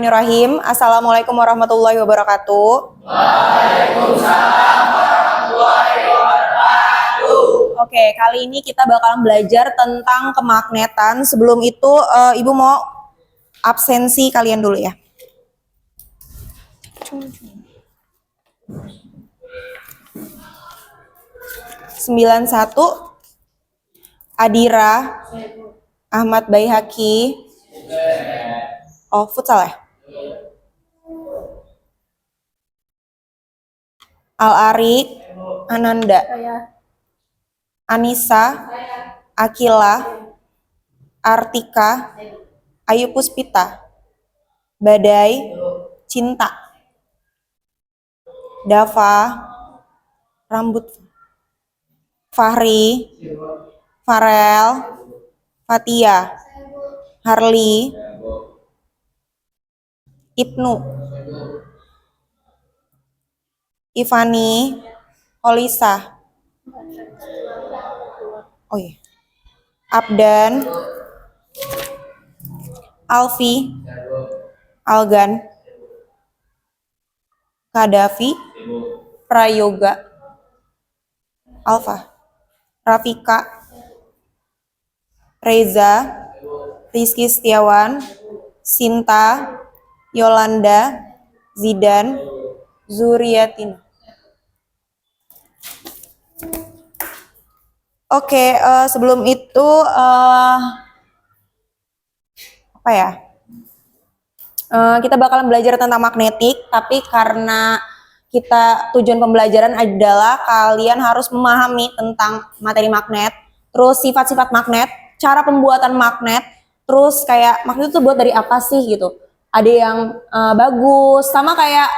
Bismillahirrahmanirrahim. Assalamualaikum warahmatullahi wabarakatuh. Waalaikumsalam warahmatullahi wabarakatuh. Oke, kali ini kita bakalan belajar tentang kemagnetan. Sebelum itu, Ibu mau absensi kalian dulu ya. 91 Adira Ahmad Baihaqi. Oh, futsal ya? Al-Ari Ananda. Anissa Akila Artika Ayu Puspita Badai Cinta Dava Rambut Fahri Farel Fatia Harli Ibnu Ivani Olisa oh iya Abdan Alfi Algan Kadafi Prayoga Alfa Rafika Reza Rizky Setiawan Sinta Yolanda Zidan Zuriatin. Oke, sebelum itu apa ya? Kita bakalan belajar tentang magnetik, tapi karena tujuan pembelajaran adalah kalian harus memahami tentang materi magnet, terus sifat-sifat magnet, cara pembuatan magnet, terus kayak magnet itu buat dari apa sih gitu. Ada yang bagus, sama kayak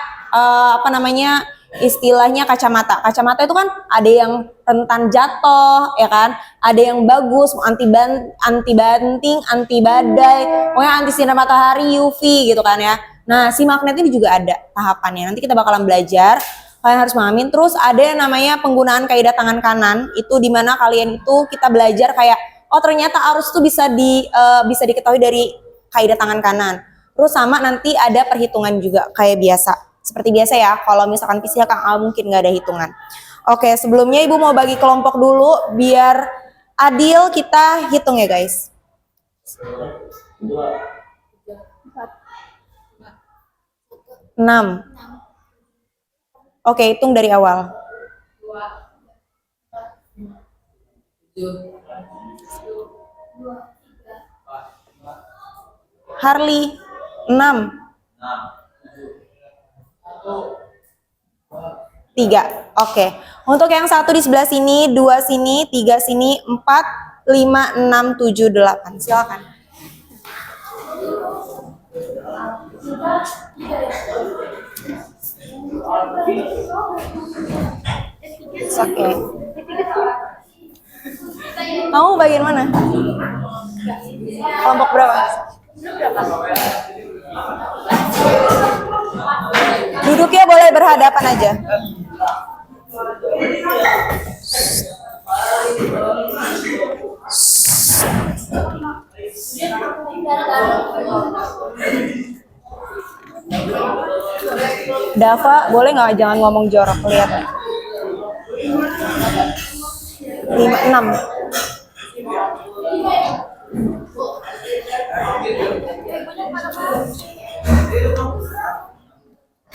istilahnya kacamata. Kacamata itu kan ada yang rentan jatuh, ya kan? Ada yang bagus, anti banting, anti badai, pokoknya anti sinar matahari UV gitu kan ya. Nah, si magnet ini juga ada tahapannya. Nanti kita bakalan belajar. Kalian harus memahami. Terus ada yang namanya penggunaan kaidah tangan kanan. Itu dimana kalian itu kita belajar kayak, oh ternyata arus itu bisa diketahui dari kaidah tangan kanan. Terus sama nanti ada perhitungan juga kayak biasa. Seperti biasa ya, kalau misalkan fisika mungkin nggak ada hitungan. Oke, sebelumnya Ibu mau bagi kelompok dulu, biar adil kita hitung ya guys. 6. Oke, hitung dari awal. 7. Harli 6. 3. Oke. Untuk yang satu di sebelah sini, 2 sini, 3 sini, 4, 5, 6, 7, 8. Silakan. Oke. Kamu bagian mana? Kelompok berapa? Duduknya boleh berhadapan aja. Dava, boleh nggak jangan ngomong jorok, lihat. 5, 6.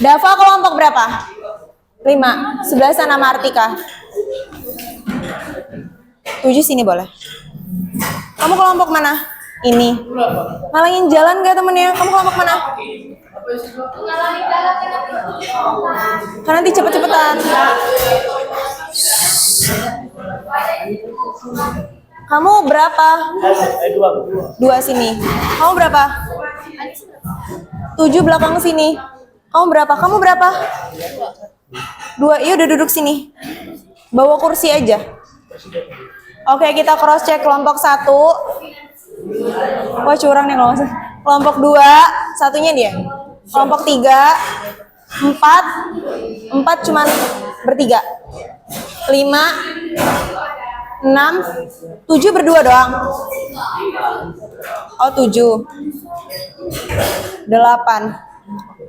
Dava kelompok berapa? 5. Sebelah sana Martika. 7 sini boleh. Kamu kelompok mana? Ini. Ngalangin jalan gak temennya? Kamu kelompok mana? Kan nanti cepet-cepetan. Kamu berapa? 2 sini. Kamu berapa? 7 belakang sini. Kamu berapa? Kamu berapa? 2. Iya udah duduk sini. Bawa kursi aja. Oke, kita cross check kelompok 1. Wah curang nih kalau kelompok 2, satunya dia. Kelompok 3, 4 cuman bertiga. 5, 6, 7 berdua doang. Oh 7, 8.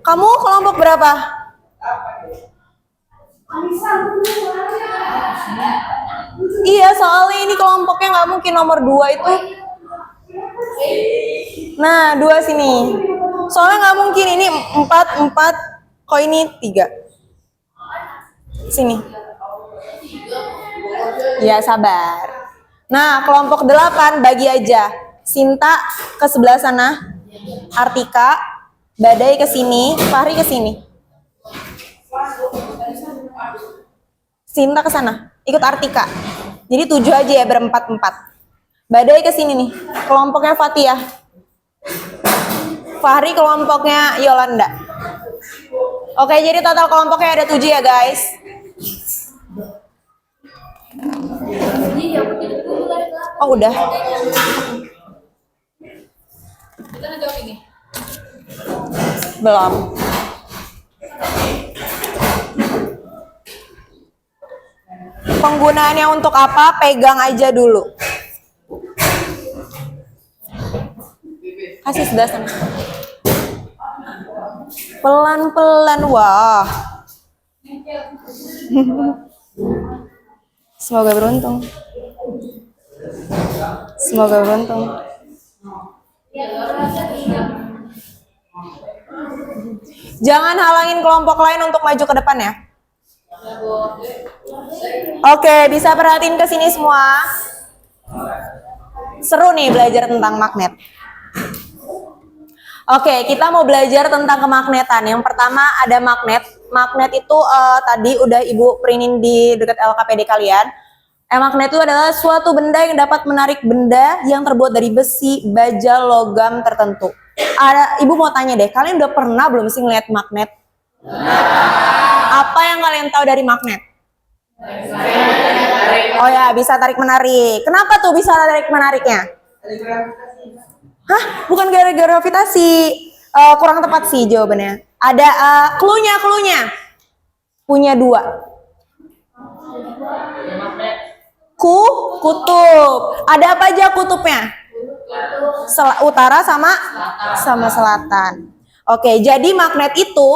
Kamu kelompok berapa? Iya, soalnya ini kelompoknya nggak mungkin nomor 2 itu. Nah, 2 sini. Soalnya nggak mungkin ini 4, kok ini 3. Sini. Ya, sabar. Nah, kelompok 8 bagi aja. Sinta ke sebelah sana. Artika, Badai ke sini, Fahri ke sini. Sinta ke sana, ikut Artika. Jadi 7 aja ya, berempat-empat. Badai ke sini nih, kelompoknya Fatia. Fahri kelompoknya Yolanda. Oke, jadi total kelompoknya ada 7 ya guys. Oh udah. Belum. Penggunaannya untuk apa? Pegang aja dulu. Kasih sebelah sana. Pelan-pelan, wah. Semoga beruntung. Semoga beruntung. Jangan halangin kelompok lain untuk maju ke depan ya. Oke, bisa perhatiin ke sini semua. Seru nih belajar tentang magnet. Oke, kita mau belajar tentang kemagnetan. Yang pertama ada magnet. Magnet itu tadi udah Ibu printin di dekat LKPD kalian. Magnet itu adalah suatu benda yang dapat menarik benda yang terbuat dari besi, baja, logam tertentu. Ibu mau tanya deh, kalian udah pernah belum sih ngeliat magnet? Apa yang kalian tahu dari magnet? Oh ya, bisa tarik menarik. Kenapa tuh bisa tarik menariknya? Hah? Bukan gara-gara gravitasi. Kurang tepat sih jawabannya. Ada clue-nya. Punya 2. Kutub. Ada apa aja kutubnya? Utara sama selatan. Oke, jadi magnet itu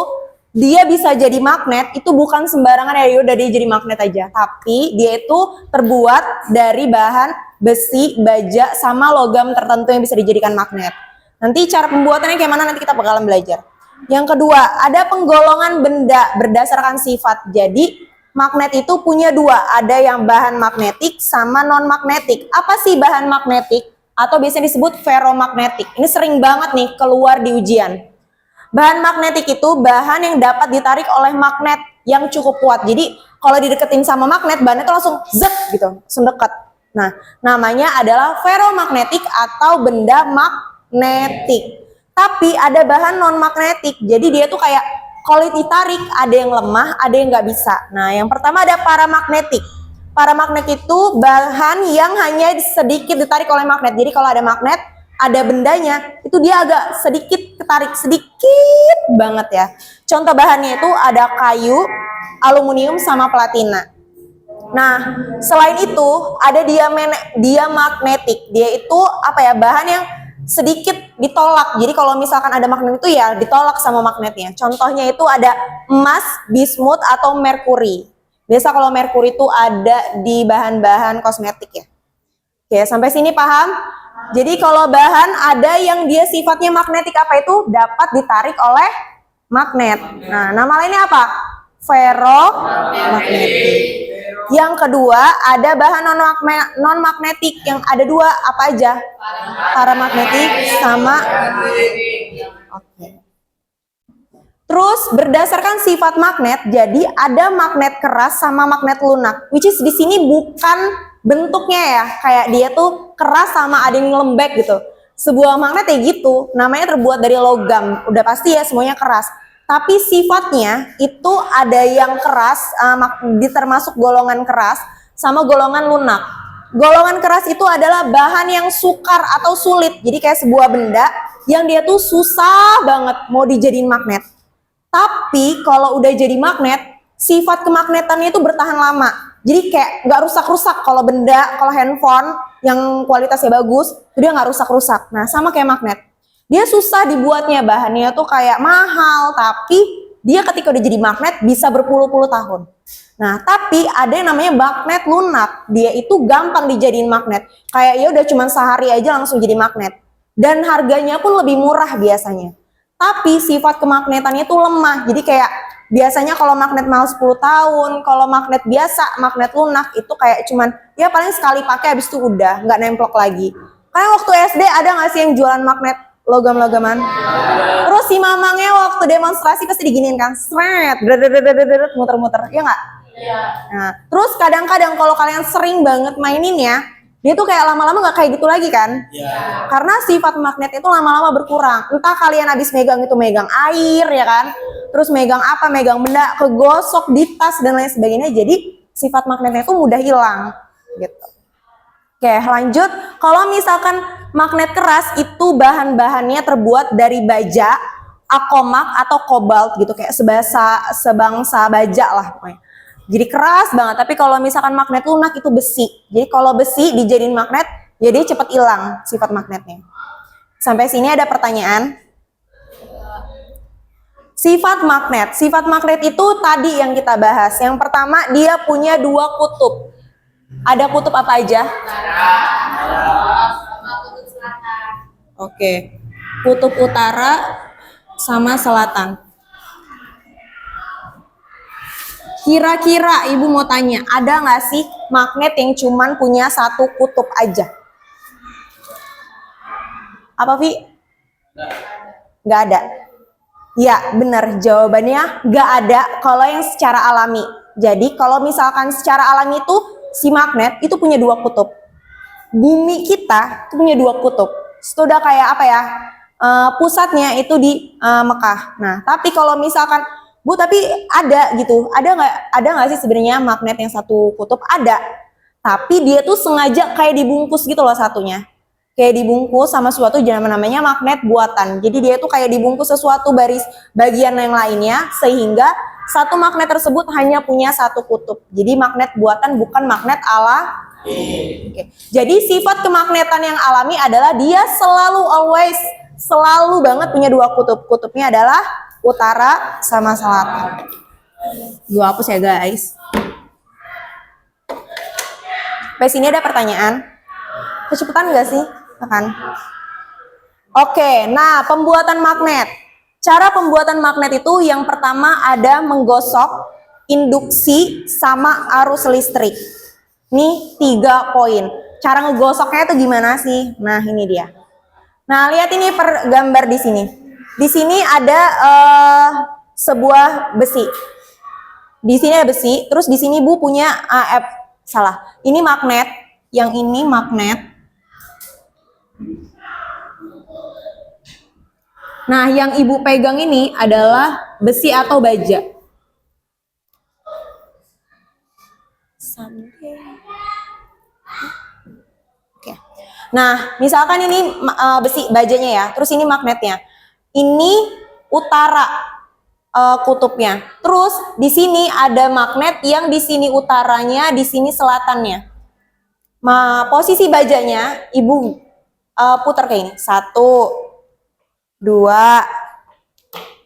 dia bisa jadi magnet itu bukan sembarangan ya udah dia jadi magnet aja, tapi dia itu terbuat dari bahan besi, baja sama logam tertentu yang bisa dijadikan magnet. Nanti cara pembuatannya kayak mana nanti kita bakalan belajar. Yang kedua, ada penggolongan benda berdasarkan sifat. Jadi magnet itu punya 2, ada yang bahan magnetik sama non magnetik. Apa sih bahan magnetik? Atau biasanya disebut ferromagnetik. Ini sering banget nih keluar di ujian. Bahan magnetik itu bahan yang dapat ditarik oleh magnet yang cukup kuat. Jadi kalau dideketin sama magnet, bahannya itu langsung zet gitu, langsung dekat. Nah, namanya adalah ferromagnetik atau benda magnetik. Tapi ada bahan non magnetik. Jadi dia tuh kayak kalau ditarik ada yang lemah, ada yang nggak bisa. Nah, yang pertama ada paramagnetik. Paramagnet itu bahan yang hanya sedikit ditarik oleh magnet. Jadi kalau ada magnet, ada bendanya, itu dia agak sedikit ketarik, sedikit banget ya. Contoh bahannya itu ada kayu, aluminium, sama platina. Nah, selain itu ada diamagnetik. Dia itu apa ya, bahan yang sedikit ditolak. Jadi kalau misalkan ada magnet itu ya ditolak sama magnetnya. Contohnya itu ada emas, bismut, atau merkuri. Biasa kalau merkuri itu ada di bahan-bahan kosmetik ya. Oke, sampai sini paham? Jadi kalau bahan ada yang dia sifatnya magnetik, apa itu? Dapat ditarik oleh magnet. Nah, nama lainnya apa? Ferromagnetik. Yang kedua, ada bahan non magnetik yang ada 2, apa aja? Paramagnetik sama oke. Terus berdasarkan sifat magnet, jadi ada magnet keras sama magnet lunak. Which is di sini bukan bentuknya ya, kayak dia tuh keras sama ada yang lembek gitu. Sebuah magnet kayak gitu, namanya terbuat dari logam. Udah pasti ya semuanya keras. Tapi sifatnya itu ada yang keras, termasuk golongan keras sama golongan lunak. Golongan keras itu adalah bahan yang sukar atau sulit. Jadi kayak sebuah benda yang dia tuh susah banget mau dijadiin magnet. Tapi kalau udah jadi magnet, sifat kemagnetannya itu bertahan lama. Jadi kayak nggak rusak-rusak kalau benda, kalau handphone yang kualitasnya bagus, dia nggak rusak-rusak. Nah, sama kayak magnet. Dia susah dibuatnya, bahannya tuh kayak mahal, tapi dia ketika udah jadi magnet bisa berpuluh-puluh tahun. Nah, tapi ada yang namanya magnet lunak. Dia itu gampang dijadiin magnet. Kayak ya udah cuman sehari aja langsung jadi magnet. Dan harganya pun lebih murah biasanya. Tapi sifat kemagnetannya tuh lemah. Jadi kayak biasanya kalau magnet mahal 10 tahun, kalau magnet biasa, magnet lunak itu kayak cuman ya paling sekali pakai habis itu udah nggak nemplok lagi. Kayak waktu SD ada nggak sih yang jualan magnet logam-logaman? Terus si mamangnya waktu demonstrasi pasti diginiin kan, seret, muter-muter, ya nggak? Nah, terus kadang-kadang kalau kalian sering banget maininnya, dia tuh kayak lama-lama nggak kayak gitu lagi kan? Karena sifat magnet itu lama-lama berkurang. Entah kalian habis megang itu megang air ya kan, terus megang apa, megang benda, kegosok di tas dan lain sebagainya. Jadi sifat magnetnya itu mudah hilang gitu. Oke, lanjut. Kalau misalkan magnet keras itu bahan-bahannya terbuat dari baja, akomak atau kobalt gitu, kayak sebangsa baja lah pokoknya. Jadi keras banget. Tapi kalau misalkan magnet lunak itu besi. Jadi kalau besi dijadiin magnet, jadi cepet hilang sifat magnetnya. Sampai sini ada pertanyaan? Sifat magnet itu tadi yang kita bahas. Yang pertama, dia punya dua kutub. Ada kutub apa aja? Oke. Kutub utara sama selatan. Kira-kira ibu mau tanya, ada nggak sih magnet yang cuman punya satu kutub aja? Apa, Vi? Nggak ada. Ya, benar. Jawabannya nggak ada kalau yang secara alami. Jadi kalau misalkan secara alami itu si magnet itu punya dua kutub. Bumi kita itu punya dua kutub. Itu udah kayak apa ya? Pusatnya itu di Mekah. Nah, tapi kalau misalkan Bu, tapi ada gitu. Ada nggak sih sebenarnya magnet yang satu kutub? Ada. Tapi dia tuh sengaja kayak dibungkus gitu loh satunya. Kayak dibungkus sama suatu namanya magnet buatan. Jadi dia tuh kayak dibungkus sesuatu bagian yang lainnya sehingga satu magnet tersebut hanya punya satu kutub. Jadi magnet buatan bukan magnet alami. Oke. Jadi sifat kemagnetan yang alami adalah dia selalu banget punya dua kutub. Kutubnya adalah utara sama selatan. Gua hapus ya guys. Sampai sini ada pertanyaan? Kecepatan nggak sih? Kan? Oke, nah pembuatan magnet. Cara pembuatan magnet itu yang pertama ada menggosok, induksi, sama arus listrik. Nih 3 poin. Cara ngegosoknya itu gimana sih? Nah ini dia. Nah lihat ini gambar di sini. Di sini ada sebuah besi. Di sini ada besi. Terus di sini Bu punya salah. Ini magnet. Yang ini magnet. Nah, yang Ibu pegang ini adalah besi atau baja. Oke. Nah, misalkan ini besi bajanya ya, terus ini magnetnya. Ini utara kutubnya. Terus di sini ada magnet yang di sini utaranya, di sini selatannya. Posisi bajanya Ibu putar kayak ini. 1, 2,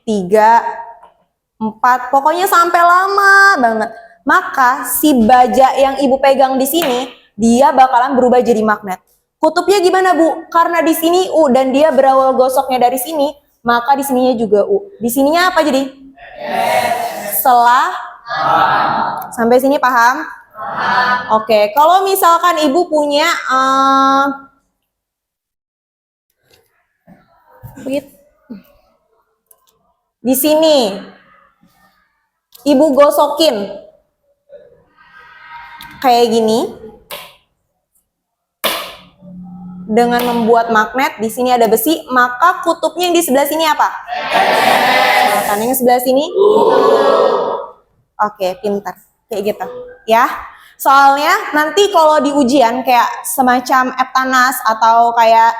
3, 4. Pokoknya sampai lama banget. Maka si baja yang Ibu pegang di sini dia bakalan berubah jadi magnet. Kutubnya gimana Bu? Karena di sini U dan dia berawal gosoknya dari sini, maka di sininya juga U. Di sininya apa jadi? Sampai sini paham? Oke, kalau misalkan Ibu punya di sini Ibu gosokin kayak gini dengan membuat magnet. Di sini ada besi, maka kutubnya yang di sebelah sini apa? Kan yang sebelah sini? Oke, pintar. Kayak gitu, ya. Soalnya nanti kalau di ujian kayak semacam Eptanas atau kayak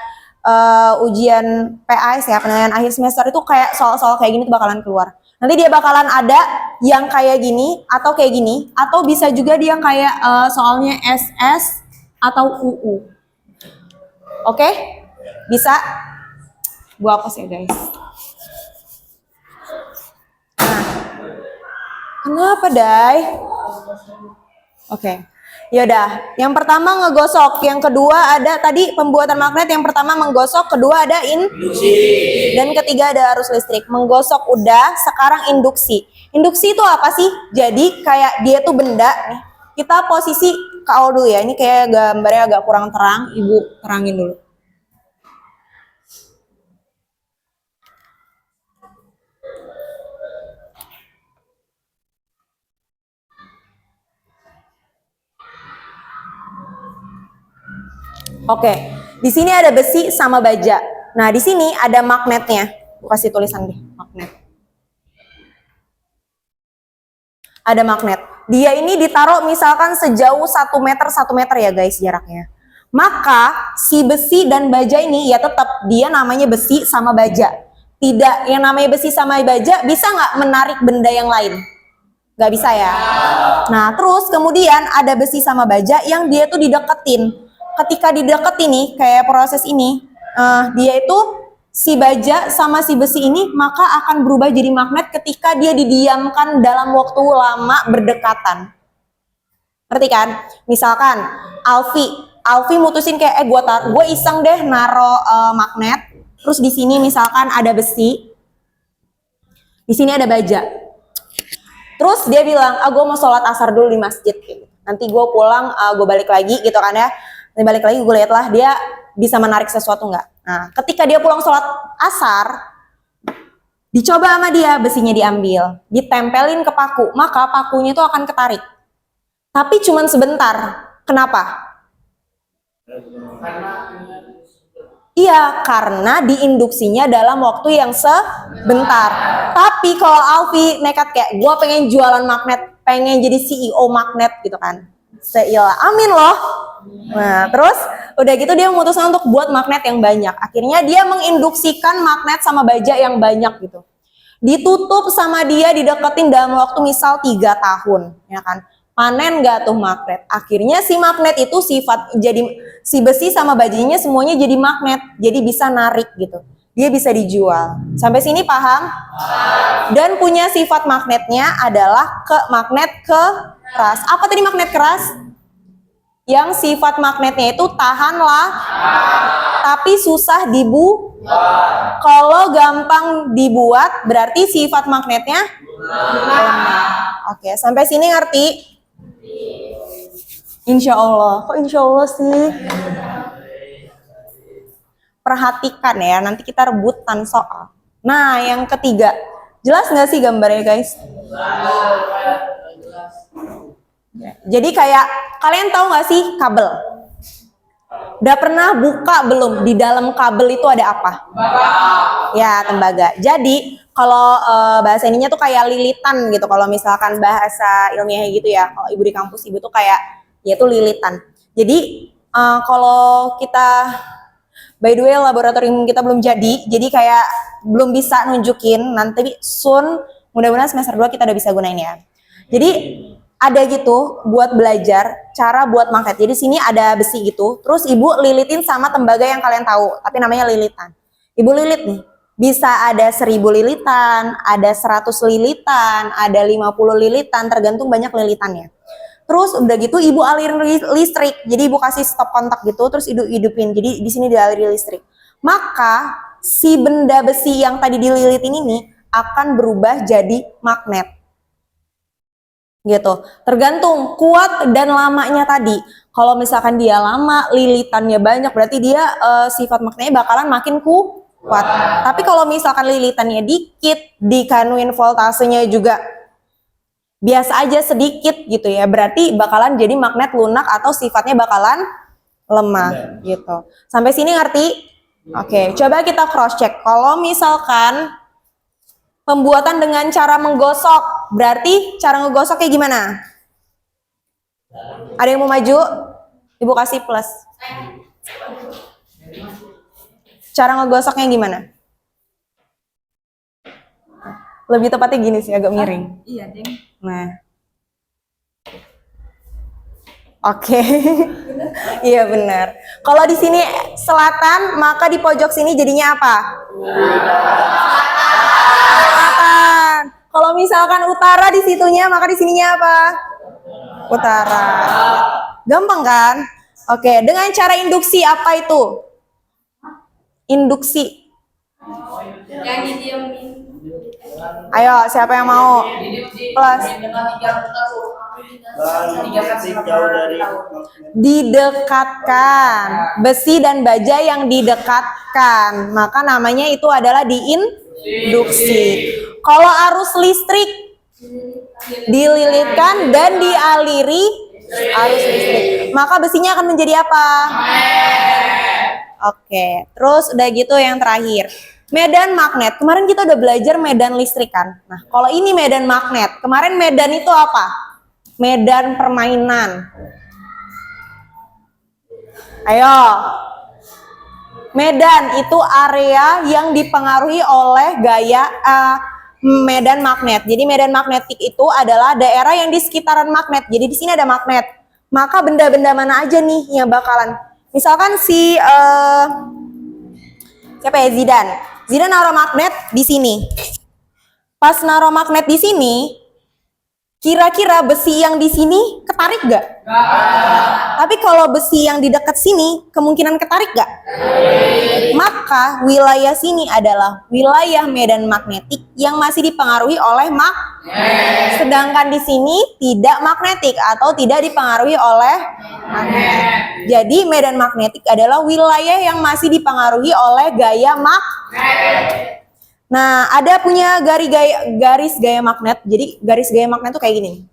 ujian PAS ya, penilaian akhir semester itu kayak soal-soal kayak gini tuh bakalan keluar. Nanti dia bakalan ada yang kayak gini atau kayak gini, atau bisa juga dia kayak soalnya SS atau UU. Oke? Bisa? Gua hapus ya guys. Nah, kenapa Dai? Oke. Yaudah, yang pertama ngegosok, yang kedua ada tadi pembuatan magnet, yang pertama menggosok, kedua ada Induksi. dan ketiga ada arus listrik. Menggosok udah, sekarang induksi. Induksi itu apa sih? Jadi kayak dia tuh benda nih. Kita posisi KO dulu ya. Ini kayak gambarnya agak kurang terang. Ibu terangin dulu. Oke, di sini ada besi sama baja. Nah, di sini ada magnetnya. Gua kasih tulisan deh, magnet. Ada magnet. Dia ini ditaruh misalkan sejauh 1 meter ya guys jaraknya. Maka si besi dan baja ini ya tetap dia namanya besi sama baja. Tidak, yang namanya besi sama baja bisa nggak menarik benda yang lain? Nggak bisa ya. Nah terus kemudian ada besi sama baja yang dia tuh dideketin. Ketika dideketin nih kayak proses ini, dia itu si baja sama si besi ini maka akan berubah jadi magnet ketika dia didiamkan dalam waktu lama berdekatan. Ngerti kan? Misalkan Alfi mutusin kayak gue iseng deh naro magnet, terus di sini misalkan ada besi, di sini ada baja. Terus dia bilang, gue mau sholat asar dulu di masjid. Nanti gue pulang, gue balik lagi gitu kan ya. Nanti balik lagi gue lihat lah dia bisa menarik sesuatu nggak. Nah, ketika dia pulang sholat asar, dicoba sama dia, besinya diambil, ditempelin ke paku, maka pakunya itu akan ketarik. Tapi cuman sebentar. Kenapa? Iya, karena diinduksinya dalam waktu yang sebentar. Tapi kalau Alfi nekat kayak, gue pengen jualan magnet, pengen jadi CEO magnet gitu kan. Seilah, amin loh. Nah, terus udah gitu dia memutuskan untuk buat magnet yang banyak. Akhirnya dia menginduksikan magnet sama baja yang banyak gitu. Ditutup sama dia, dideketin dalam waktu misal 3 tahun, ya kan. Panen gak tuh magnet? Akhirnya si magnet itu jadi si besi sama bajanya semuanya jadi magnet, jadi bisa narik gitu. Dia bisa dijual. Sampai sini paham? Dan punya sifat magnetnya adalah magnet keras. Apa tadi magnet keras? Yang sifat magnetnya itu tahanlah, tapi susah dibuat. Kalau gampang dibuat, berarti sifat magnetnya lemah. Oke, sampai sini ngerti? Insya Allah. Kok insya Allah sih? Perhatikan ya, nanti kita rebutan soal. Nah, yang ketiga. Jelas nggak sih gambarnya guys? Jadi kayak, kalian tahu nggak sih kabel? Udah pernah buka belum? Di dalam kabel itu ada apa? Ya, tembaga. Jadi, kalau bahasa ininya tuh kayak lilitan gitu. Kalau misalkan bahasa ilmiahnya gitu ya. Kalau ibu di kampus, ibu tuh kayak, ya tuh lilitan. Jadi, kalau kita, by the way laboratorium kita belum jadi kayak belum bisa nunjukin. Nanti soon, mudah-mudahan semester 2 kita udah bisa gunain ya. Jadi, ada gitu buat belajar cara buat magnet. Jadi sini ada besi gitu, terus ibu lilitin sama tembaga yang kalian tahu, tapi namanya lilitan. Ibu lilit nih, bisa ada 1000 lilitan, ada 100 lilitan, ada 50 lilitan, tergantung banyak lilitannya. Terus udah gitu ibu alirin listrik, jadi ibu kasih stop kontak gitu, terus hidupin. Jadi di sini dialiri listrik. Maka si benda besi yang tadi dililitin ini akan berubah jadi magnet. Gitu. Tergantung kuat dan lamanya tadi. Kalau misalkan dia lama, lilitannya banyak, berarti dia sifat magnetnya bakalan makin kuat. Tapi kalau misalkan lilitannya dikit, dikanuin voltasenya juga biasa aja sedikit gitu ya, berarti bakalan jadi magnet lunak atau sifatnya bakalan lemah gitu. Sampai sini ngerti? Oke, coba kita cross check. Kalau misalkan pembuatan dengan cara menggosok, berarti cara ngegosok kayak gimana? Ada yang mau maju? Ibu kasih plus. Cara ngegosoknya gimana? Lebih tepatnya gini sih, agak miring. Iya, Deng. Nah. Oke. Iya benar. Kalau di sini selatan, maka di pojok sini jadinya apa? Selatan. Kalau misalkan utara di situnya, maka di sininya apa? Utara. Gampang kan? Oke, dengan cara induksi apa itu? Induksi. Yang didiemin. Ayo, siapa yang mau? Plus. Didekatkan. Besi dan baja yang didekatkan. Maka namanya itu adalah diinduksi. Kalau arus listrik dililitkan dan dialiri arus listrik, maka besinya akan menjadi apa? Oke, terus udah gitu yang terakhir. Medan magnet. Kemarin kita udah belajar medan listrik kan? Nah, kalau ini medan magnet. Kemarin medan itu apa? Medan permainan. Ayo. Medan itu area yang dipengaruhi oleh gaya medan magnet. Jadi medan magnetik itu adalah daerah yang di sekitaran magnet. Jadi di sini ada magnet. Maka benda-benda mana aja nih yang bakalan? Misalkan si siapa ya, Zidane. Zidane naruh magnet di sini. Pas naruh magnet di sini, kira-kira besi yang di sini ketarik gak? Tapi kalau besi yang di dekat sini kemungkinan ketarik gak? Maka wilayah sini adalah wilayah medan magnetik yang masih dipengaruhi oleh magnet. Sedangkan di sini tidak magnetik atau tidak dipengaruhi oleh magnet. Jadi medan magnetik adalah wilayah yang masih dipengaruhi oleh gaya magnet. Nah, ada punya garis gaya magnet. Jadi garis gaya magnet tuh kayak gini.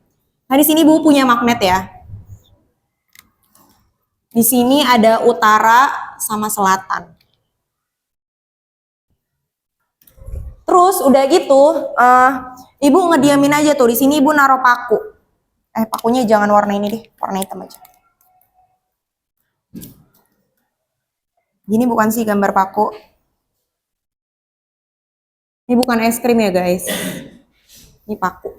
Nah, di sini Bu punya magnet ya. Di sini ada utara sama selatan. Terus udah gitu, Ibu ngediamin aja tuh. Di sini Ibu naruh paku. Pakunya jangan warna ini deh, warna hitam aja. Gini bukan sih gambar paku. Ini bukan es krim ya guys. Ini paku.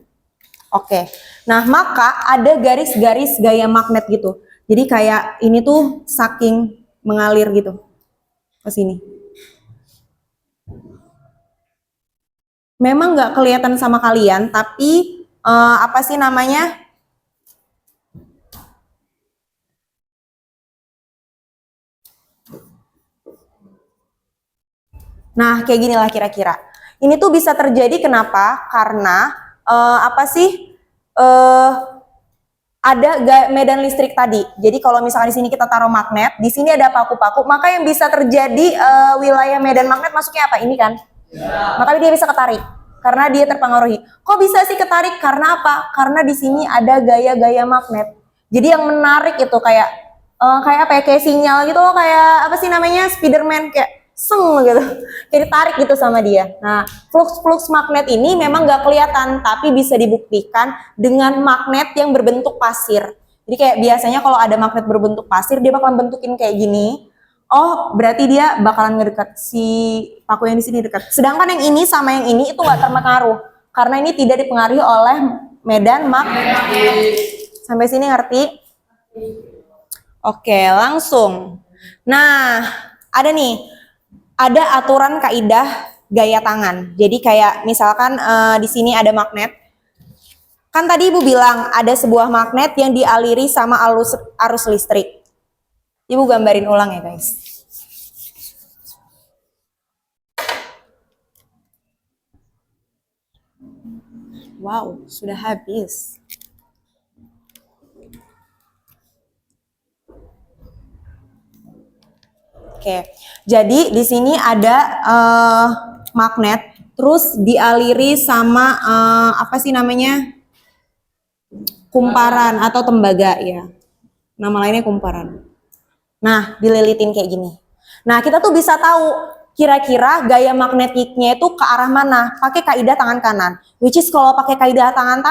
Oke. Nah, maka ada garis-garis gaya magnet gitu. Jadi kayak ini tuh saking mengalir gitu ke sini. Memang nggak kelihatan sama kalian, tapi apa sih namanya? Nah, kayak gini lah kira-kira. Ini tuh bisa terjadi kenapa? Karena apa sih? Ada medan listrik tadi. Jadi kalau misalkan di sini kita taruh magnet, di sini ada paku-paku, maka yang bisa terjadi wilayah medan magnet masuknya apa? Ini kan? Maka dia bisa ketarik karena dia terpengaruhi. Kok bisa sih ketarik? Karena apa? Karena di sini ada gaya-gaya magnet. Jadi yang menarik itu kayak apa ya? Kayak sinyal gitu loh, kayak apa sih namanya? Spiderman kayak seng gitu, kayak ditarik gitu sama dia. Nah, flux magnet ini memang nggak kelihatan, tapi bisa dibuktikan dengan magnet yang berbentuk pasir. Jadi kayak biasanya kalau ada magnet berbentuk pasir, dia bakalan bentukin kayak gini. Oh, berarti dia bakalan ngedekat si paku yang di sini dekat. Sedangkan yang ini sama yang ini itu nggak terpengaruh, karena ini tidak dipengaruhi oleh medan magnet. Sampai sini ngerti? Oke, langsung. Nah, ada nih. Ada aturan kaidah gaya tangan. Jadi kayak misalkan di sini ada magnet. Kan tadi Ibu bilang ada sebuah magnet yang dialiri sama arus listrik. Ibu gambarin ulang ya guys. Wow, sudah habis. Oke, jadi di sini ada magnet, terus dialiri sama apa sih namanya, kumparan atau tembaga ya. Nama lainnya kumparan. Nah, dililitin kayak gini. Nah, kita tuh bisa tahu kira-kira gaya magnetiknya itu ke arah mana. Pakai kaidah tangan kanan. Which is kalau pakai kaidah tangan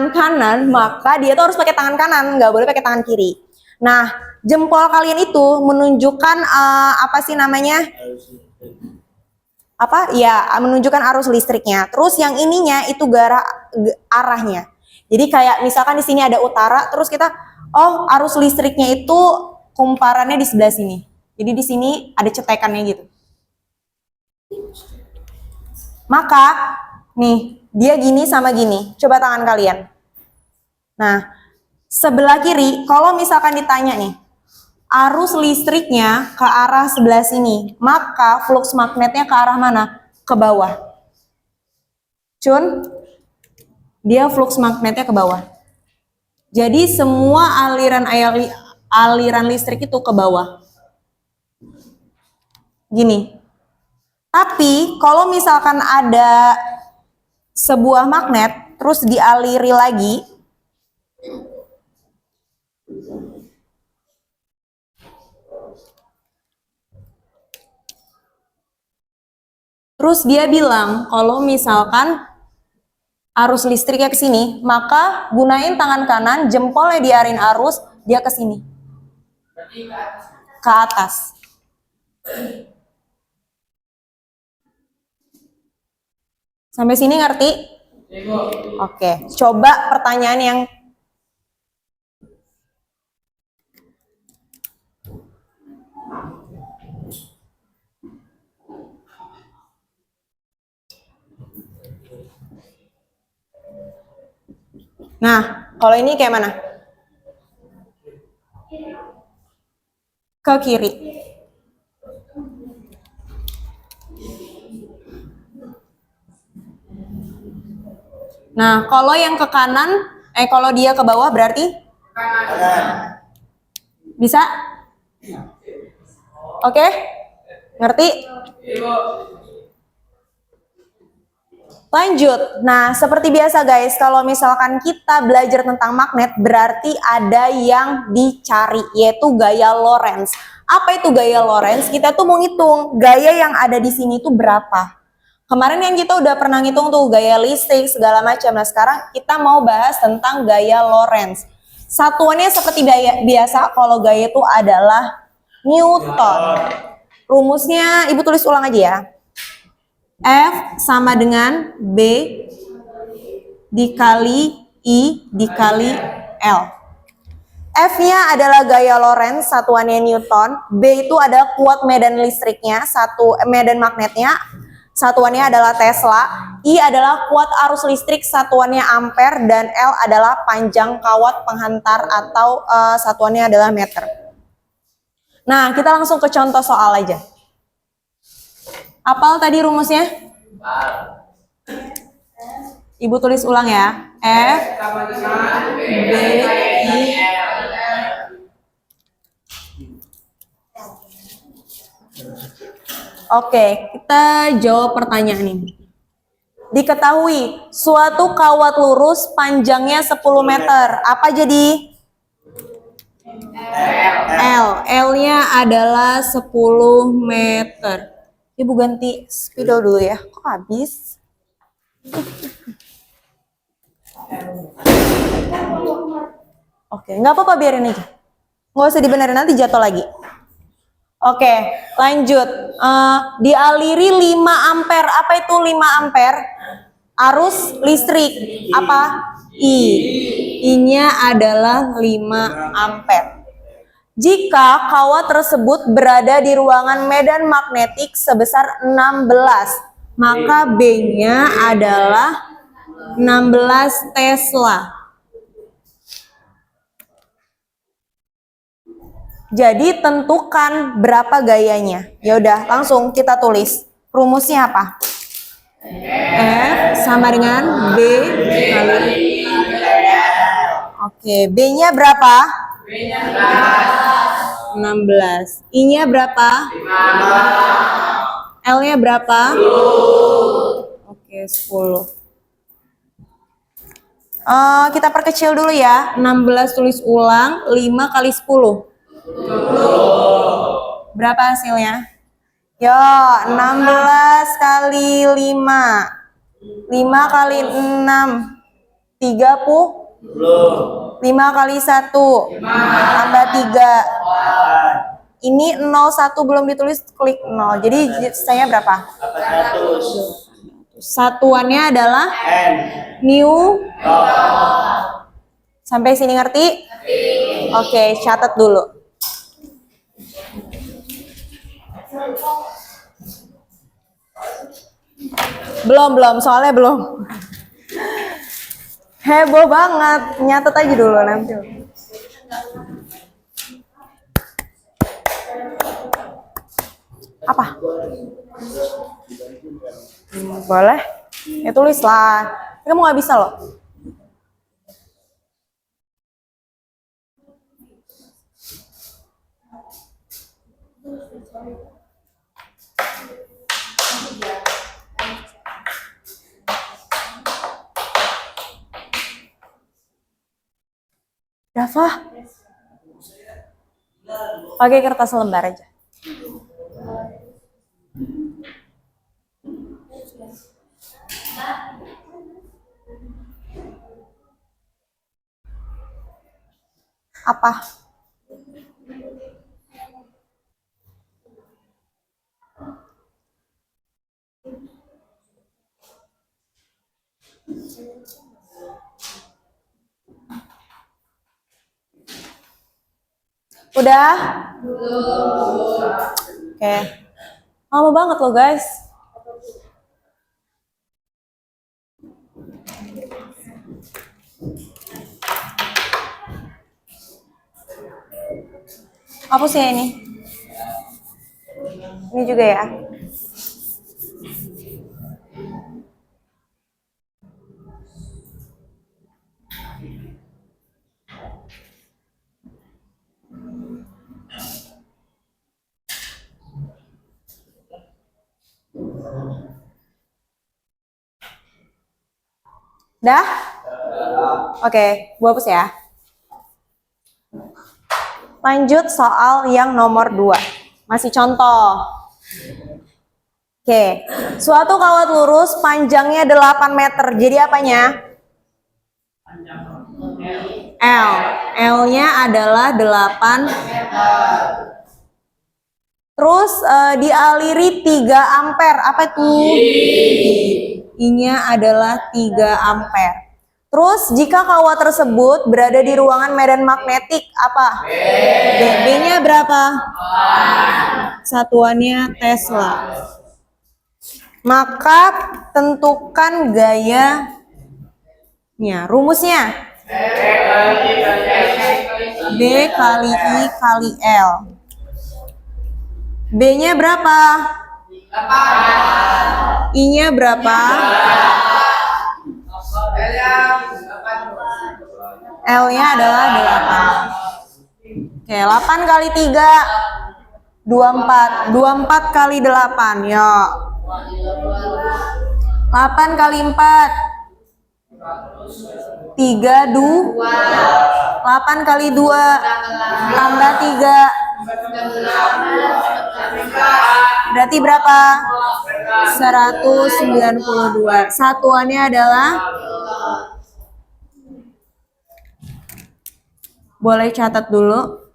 kanan, maka dia tuh harus pakai tangan kanan, nggak boleh pakai tangan kiri. Nah, jempol kalian itu menunjukkan apa sih namanya? apa ya, menunjukkan arus listriknya. Terus yang ininya itu arahnya. Jadi kayak misalkan di sini ada utara, terus kita arus listriknya itu kumparannya di sebelah sini. Jadi di sini ada cetekannya gitu. Maka nih, dia gini sama gini. Coba tangan kalian. Nah, sebelah kiri kalau misalkan ditanya nih, arus listriknya ke arah sebelah sini, maka flux magnetnya ke arah mana? Ke bawah. Cun, dia flux magnetnya ke bawah. Jadi semua aliran listrik itu ke bawah. Gini. Tapi kalau misalkan ada sebuah magnet terus dialiri lagi, terus dia bilang kalau misalkan arus listriknya ke sini, maka gunain tangan kanan, jempolnya diarin arus, dia ke sini. Ke atas. Sampai sini ngerti? Oke, coba pertanyaan yang nah, kalau ini kayak mana? Ke kiri. Nah, kalau yang ke kanan, kalau dia ke bawah berarti? Kanan. Bisa? Oke? Ngerti? Lanjut. Nah, seperti biasa guys, kalau misalkan kita belajar tentang magnet, berarti ada yang dicari, yaitu gaya Lorentz. Apa itu gaya Lorentz? Kita tuh mau ngitung gaya yang ada di sini tuh berapa. Kemarin yang kita udah pernah ngitung tuh gaya listrik, segala macam. Nah, sekarang kita mau bahas tentang gaya Lorentz. Satuannya seperti biasa, kalau gaya itu adalah Newton. Rumusnya, Ibu tulis ulang aja ya. F sama dengan B dikali I dikali L. F-nya adalah gaya Lorentz, satuannya Newton. B itu adalah kuat medan listriknya, medan magnetnya, satuannya adalah Tesla. I adalah kuat arus listrik, satuannya ampere. Dan L adalah panjang kawat penghantar atau satuannya adalah meter. Nah, kita langsung ke contoh soal aja. Apal tadi rumusnya? Ibu tulis ulang ya. F B I Oke, kita jawab pertanyaan ini. Diketahui suatu kawat lurus panjangnya 10 meter. Apa jadi? L. L-nya adalah 10 meter. Ibu ganti spidol dulu ya. Kok habis? Oke, nggak apa-apa, biarin aja. Nggak usah dibenerin, nanti jatuh lagi. Oke, lanjut. Dialiri 5 ampere. Apa itu 5 ampere? Arus listrik. Apa? I. I-nya adalah 5 ampere. Jika kawat tersebut berada di ruangan medan magnetik sebesar 16, maka B-nya adalah 16 Tesla. Jadi tentukan berapa gayanya. Ya udah, langsung kita tulis. Rumusnya apa? F sama dengan B kali. Oke, B-nya berapa? B-nya 16. I-nya berapa? 5. L-nya berapa? 10. Oke, 10. Kita perkecil dulu ya. 16 tulis ulang, 5 kali 10. 10. Berapa hasilnya? Yo, 16 kali 5. 5 kali 6. 30. 5 kali 1. Tambah 3. Ini 01 belum ditulis, klik 0. Jadi saya berapa? 400. Satuannya adalah N. new. Sampai sini ngerti? Oke, catat dulu. Belum, soalnya belum. Heboh banget, nyatet aja dulu nanti. Apa? Boleh? Ya tulis lah. Kamu nggak bisa loh. Rafa, pakai kertas lembar aja. Apa? Udah? Oke. Lama banget loh guys. Hapus ya ini. Ini juga ya. Dah? Oke, gua hapus ya. Lanjut soal yang nomor 2. Masih contoh. Oke, suatu kawat lurus panjangnya 8 meter. Jadi apanya? L. L-nya adalah 8. Terus dialiri 3 ampere. Apa itu? I-nya adalah 3 ampere. Terus jika kawat tersebut berada di ruangan medan magnetik, apa? B. B-nya berapa? Satuannya Tesla. Maka tentukan gayanya. Rumusnya B kali I kali L. B-nya berapa? 8. I-nya berapa? L-nya adalah 8. Oke, 8 kali 3 24. 24 kali 8. Yuk. 8 kali 4 3 2. 8 kali 2 tambah 3. Berarti berapa? 192. Satuannya adalah, boleh catat dulu.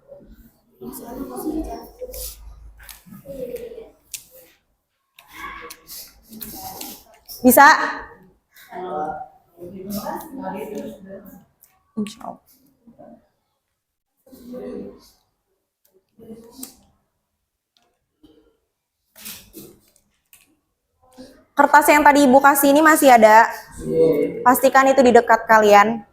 Bisa? Insya Allah. Kertas yang tadi Ibu kasih ini masih ada? Pastikan itu di dekat kalian.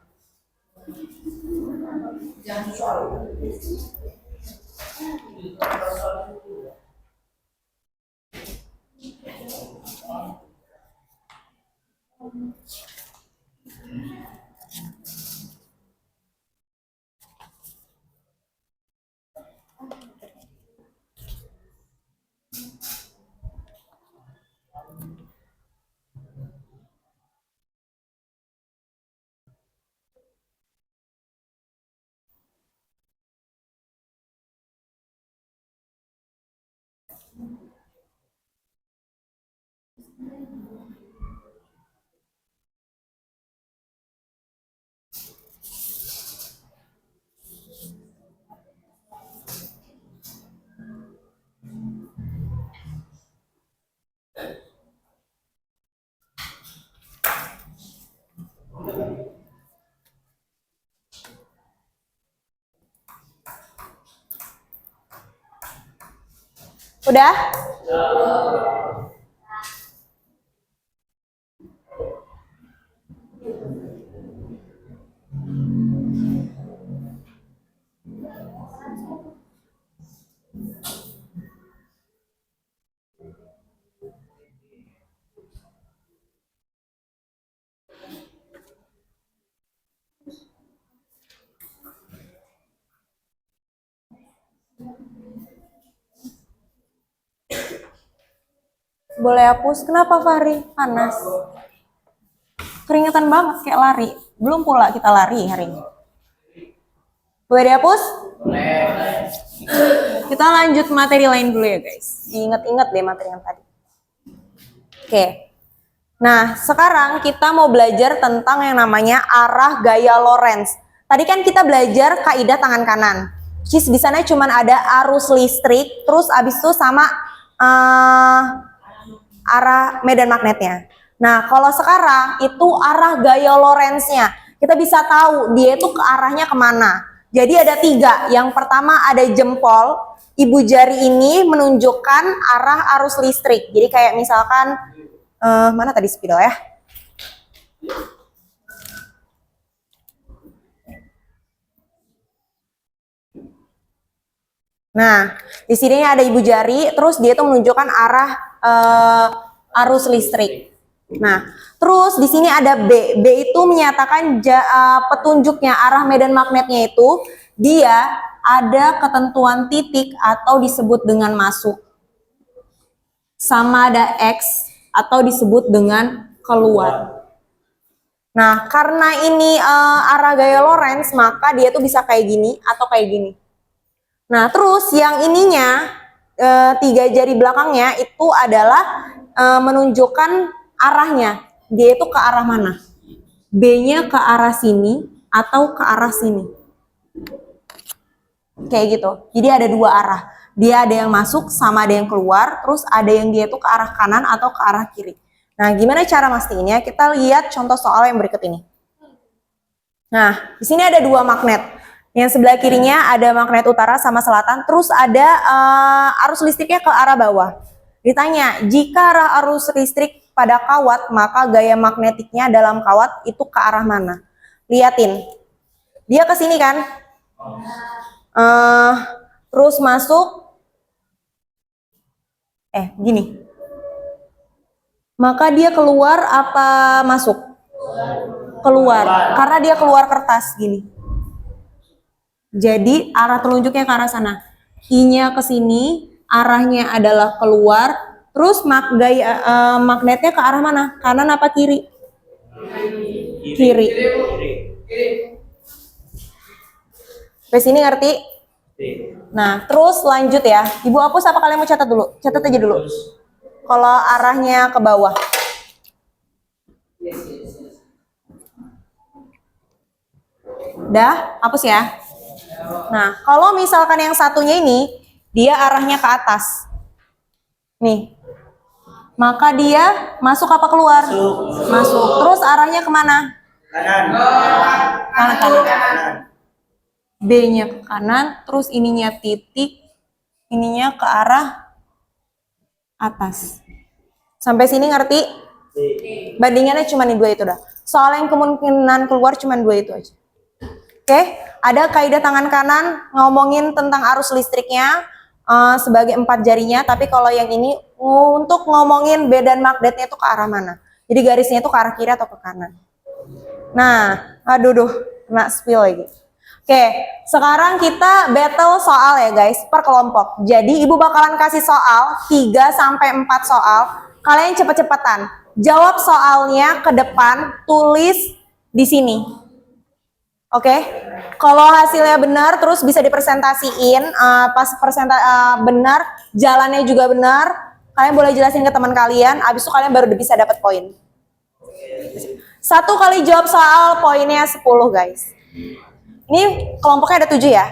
Udah? Boleh hapus? Kenapa Fahri? Panas. Keringetan banget kayak lari. Belum pula kita lari hari ini. Boleh dihapus? Kita lanjut materi lain dulu ya guys. Diingat-ingat deh materi yang tadi. Oke. Nah, sekarang kita mau belajar tentang yang namanya arah gaya Lorentz. Tadi kan kita belajar kaidah tangan kanan. Di sana cuma ada arus listrik, terus abis itu sama arah medan magnetnya. Nah, kalau sekarang itu arah gaya Lorentz-nya. Kita bisa tahu dia itu ke arahnya kemana. Jadi ada 3. Yang pertama ada jempol. Ibu jari ini menunjukkan arah arus listrik. Jadi kayak misalkan, mana tadi spidol ya? Nah, di sini ada ibu jari, terus dia itu menunjukkan arah arus listrik. Nah, terus di sini ada B. B itu menyatakan petunjuknya arah medan magnetnya itu dia ada ketentuan titik atau disebut dengan masuk. Sama ada X atau disebut dengan keluar. Nah, karena ini arah gaya Lorentz, maka dia tuh bisa kayak gini atau kayak gini. Nah, terus yang ininya 3 jari belakangnya itu adalah menunjukkan arahnya. Dia itu ke arah mana? B-nya ke arah sini atau ke arah sini. Kayak gitu. Jadi ada 2 arah. Dia ada yang masuk sama ada yang keluar, terus ada yang dia itu ke arah kanan atau ke arah kiri. Nah, gimana cara mastiinnya? Kita lihat contoh soal yang berikut ini. Nah, di sini ada 2 magnet. Yang sebelah kirinya ada magnet utara sama selatan, terus ada arus listriknya ke arah bawah. Ditanya, jika arah arus listrik pada kawat, maka gaya magnetiknya dalam kawat itu ke arah mana? Liatin, dia ke sini kan? Terus masuk, gini. Maka dia keluar apa masuk? Keluar, karena dia keluar kertas gini. Jadi arah telunjuknya ke arah sana. I-nya ke sini, arahnya adalah keluar. Terus magnetnya ke arah mana? Kanan apa kiri? Kiri. Sampai sini ngerti? Nah, terus lanjut ya. Ibu hapus apa kalian mau catat dulu? Catat aja dulu. Kalau arahnya ke bawah. Udah, hapus ya. Nah, kalau misalkan yang satunya ini, dia arahnya ke atas. Nih. Maka dia masuk apa keluar? Masuk. Terus arahnya kemana? Kanan. B-nya ke kanan, terus ininya titik, ininya ke arah atas. Sampai sini ngerti? Bandingannya cuma nih 2 itu dah. Soal yang kemungkinan keluar cuma 2 itu aja. Oke, ada kaidah tangan kanan ngomongin tentang arus listriknya sebagai 4 jarinya, tapi kalau yang ini untuk ngomongin medan magnetnya itu ke arah mana. Jadi garisnya itu ke arah kiri atau ke kanan. Nah, aduh, kena spill lagi. Oke, sekarang kita battle soal ya guys, per kelompok. Jadi ibu bakalan kasih soal 3-4 soal. Kalian cepet-cepetan. Jawab soalnya ke depan, tulis di sini. Oke, kalau hasilnya benar terus bisa dipresentasiin, pas benar, jalannya juga benar, kalian boleh jelasin ke teman kalian, abis itu kalian baru bisa dapat poin. 1 kali jawab soal poinnya 10 guys. Ini kelompoknya ada 7 ya.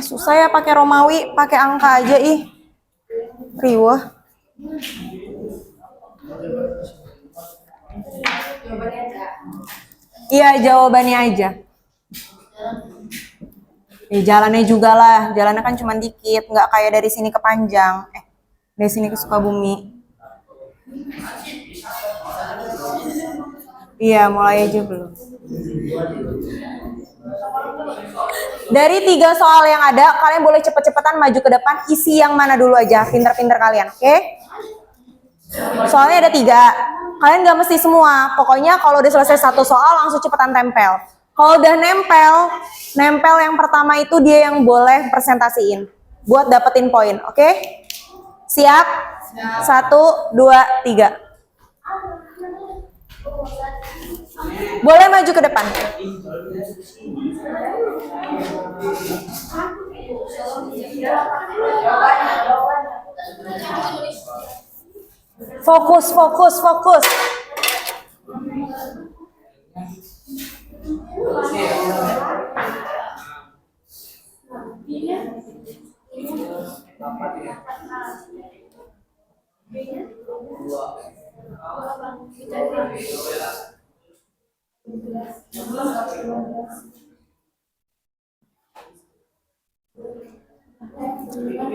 Susah ya pakai Romawi, pakai angka aja ih. Riwah. Iya, jawabannya aja. Jalannya juga lah, jalannya kan cuma dikit, nggak kayak dari sini ke Panjang. Dari sini ke Sukabumi. Iya, mulai aja belum. Dari 3 soal yang ada, kalian boleh cepet-cepetan maju ke depan, isi yang mana dulu aja, pinter-pinter kalian, oke? Soalnya ada 3, kalian gak mesti semua, pokoknya kalau udah selesai 1 soal langsung cepetan tempel. Kalau udah nempel yang pertama itu dia yang boleh presentasiin, buat dapetin poin, oke? Siap? 1, 2, 3. Boleh maju ke depan. Fokus, fokus, fokus.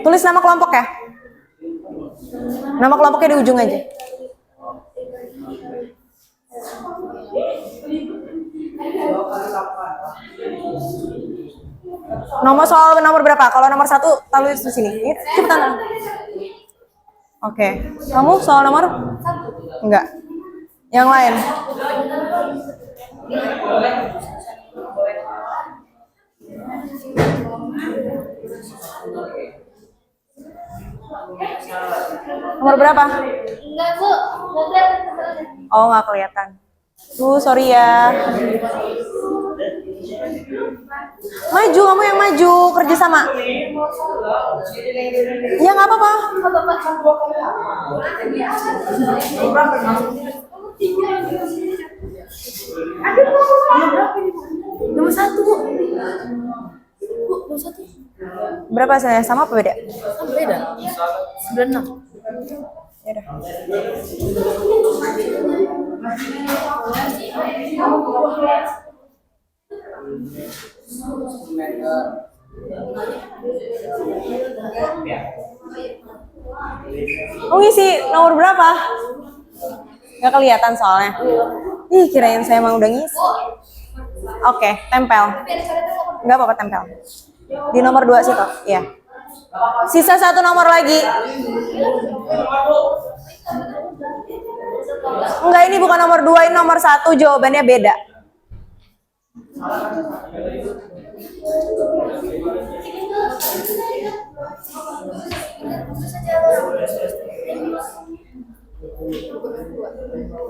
Tulis nama kelompok ya. Nama kelompoknya di ujung aja. Nomor berapa? Kalau nomor 1 tulis di sini. Cepetan. Oke. Kamu soal nomor? Enggak. Yang lain? Nomor berapa? Enggak, Bu. Nggak kelihatan. Oh, nggak kelihatan. Sorry ya. Maju, kamu yang maju, kerja sama. Ya nggak apa-apa. Nomor 1, Bu. Bu, nomor 1. Berapa saya? Sama apa beda? Beda. 96. Ya udah. Oh, ngisi nomor berapa? Nggak kelihatan soalnya. Ih, kirain saya emang udah ngisi. Oke, tempel. Nggak apa-apa, tempel. Di nomor 2 situ, iya. Sisa 1 nomor lagi. Enggak, ini bukan nomor 2, ini nomor 1, jawabannya beda.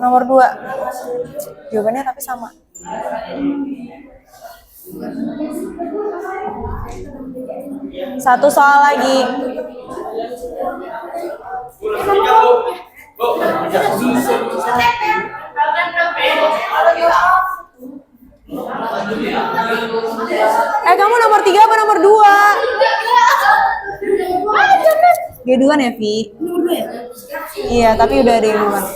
Nomor 2. Jawabannya tapi sama. Satu soal lagi. Kamu nomor 3 apa nomor 2? Dia duluan ya, Vi? Nomor 2 ya? Iya, tapi udah ada yang duluan.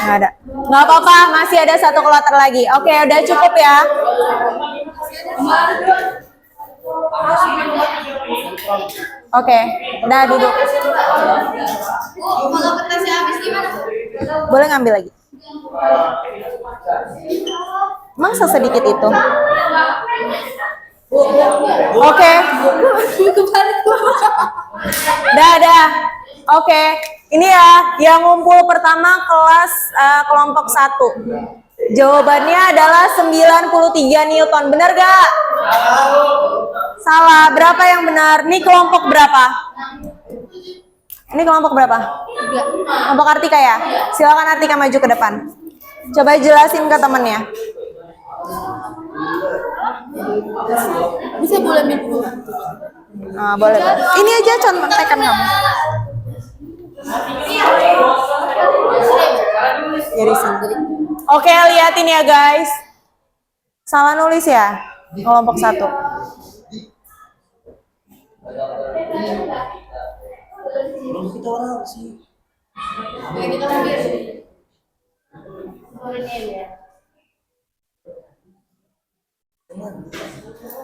Nggak ada. Nggak apa-apa, masih ada 1 kloter lagi. Oke, udah cukup ya. Oke, udah duduk. Kalau kertasnya habis gimana? Boleh ngambil lagi. Emang sesedikit itu? Oke. Dah. Oke. Ini ya, yang ngumpul pertama kelas kelompok 1. Jawabannya adalah 93 Newton. Benar gak? Salah. Berapa yang benar? Ini kelompok berapa? Ini kelompok berapa? Kelompok Artika ya? Silakan Artika maju ke depan. Coba jelasin ke temennya. Bisa boleh minggu. Ah, boleh. Ini aja contekan kamu. Dari sini. Oke, liatin ya guys. Salah nulis ya. Kelompok 1. Belum kita orang sih.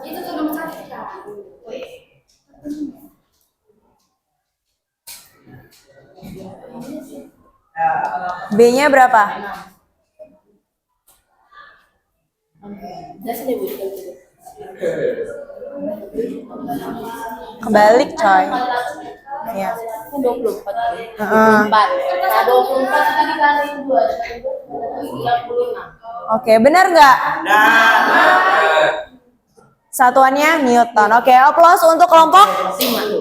Itu tuh nomor 1 ya. B-nya berapa? Jelasin deh Bu. Kebalik coy. Ya. Kan 24. Heeh. 24. Nah, 24 itu dikali 2. 36. Oke, benar nggak? Satuannya Newton. Oke, aplaus untuk kelompok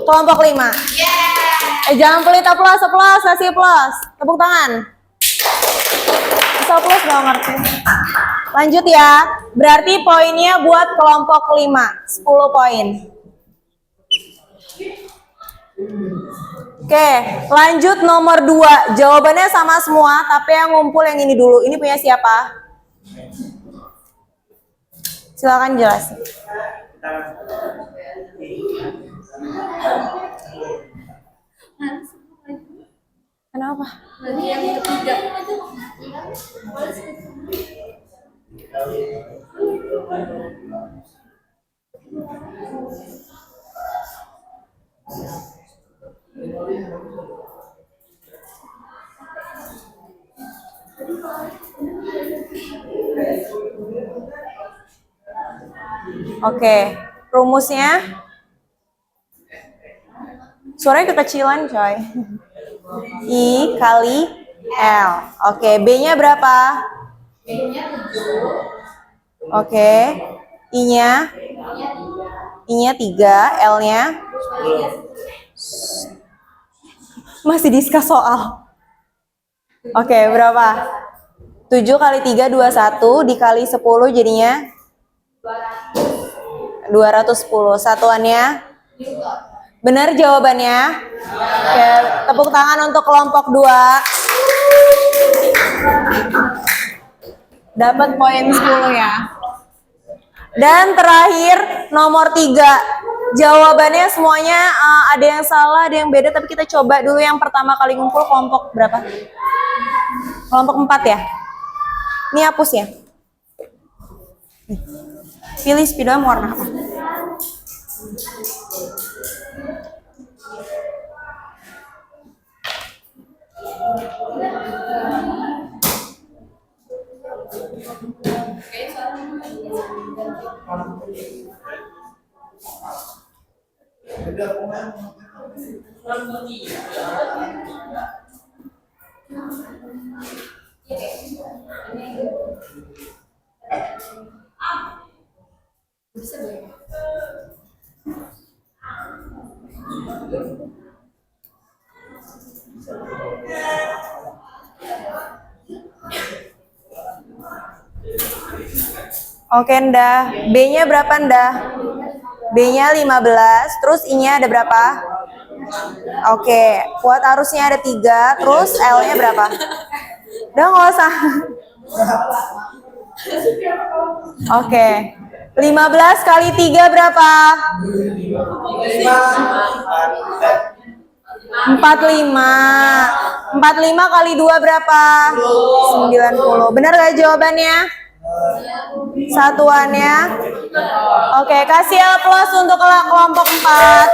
5. Jangan pelit aplaus, kasih aplaus. Tepuk tangan. Bisa aplaus nggak ngerti? Lanjut ya. Berarti poinnya buat kelompok 5, 10 poin. Oke, lanjut nomor 2. Jawabannya sama semua, tapi yang ngumpul yang ini dulu. Ini punya siapa? Silakan jelasin. Kenapa? Berarti yang ketiga. Oke, rumusnya suaranya kekecilan coy. I kali L. Oke, B-nya berapa? B-nya 7. Oke, I-nya? I-nya 3, L-nya? Masih diskus soal. Oke, berapa? 7 kali 3, 21, dikali 10 jadinya? 210. Satuannya? Benar jawabannya? Oke, tepuk tangan untuk kelompok 2. Dapat poin 10 ya. Dan terakhir nomor 3. Jawabannya semuanya ada yang salah, ada yang beda, tapi kita coba dulu yang pertama kali ngumpul kelompok berapa? Kelompok 4 ya? Ini hapus ya. Pilih spidol warna apa? Oke, Nda. B-nya berapa, Nda? B-nya 15, terus I-nya ada berapa? Oke, kuat arusnya ada 3, terus L-nya berapa? Udah nggak usah. Oke, 15 kali 3 berapa? 45. 45 kali 2 berapa? 90. Benar gak jawabannya? Satuannya? Oke, kasih aplaus untuk kelompok 4.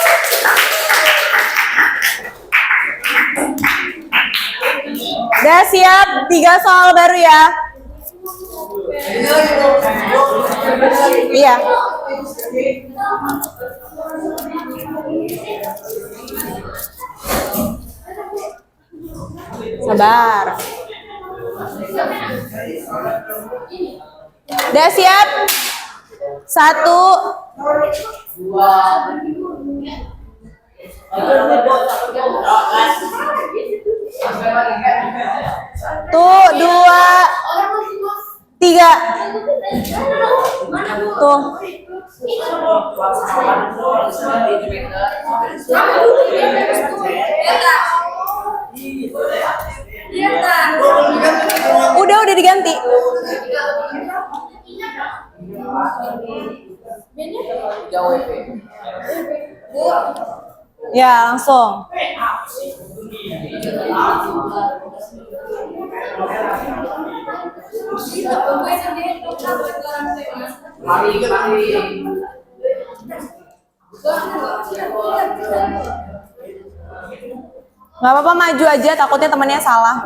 Udah siap? 3 soal baru ya? Iya. Sabar. Udah siap? 1, 2, 3. nggak? Tuh. Udah diganti. Ya, langsung. Nggak apa-apa, maju aja, takutnya temannya salah.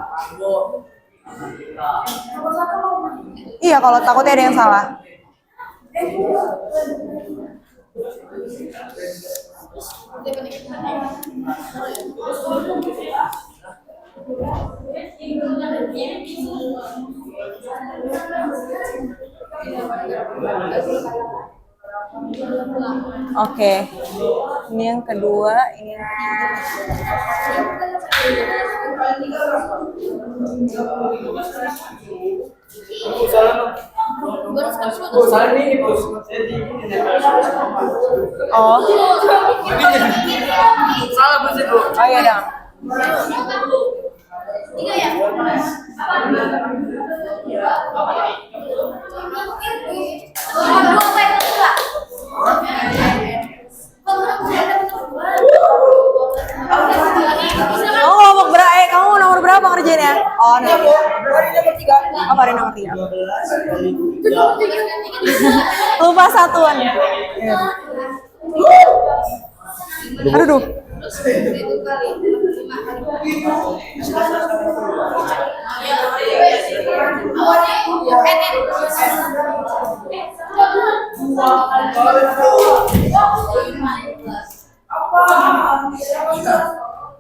Iya, kalau takutnya ada yang salah. Oke, ini yang kedua, ini yang oh, Salah bos itu. oh iya dong. Kamu kelompok berapa? Kamu nomor berapa ngerjainnya? Oh, nomor 3. Oh, Farid nomor 3. Lupa satuan. Aduh.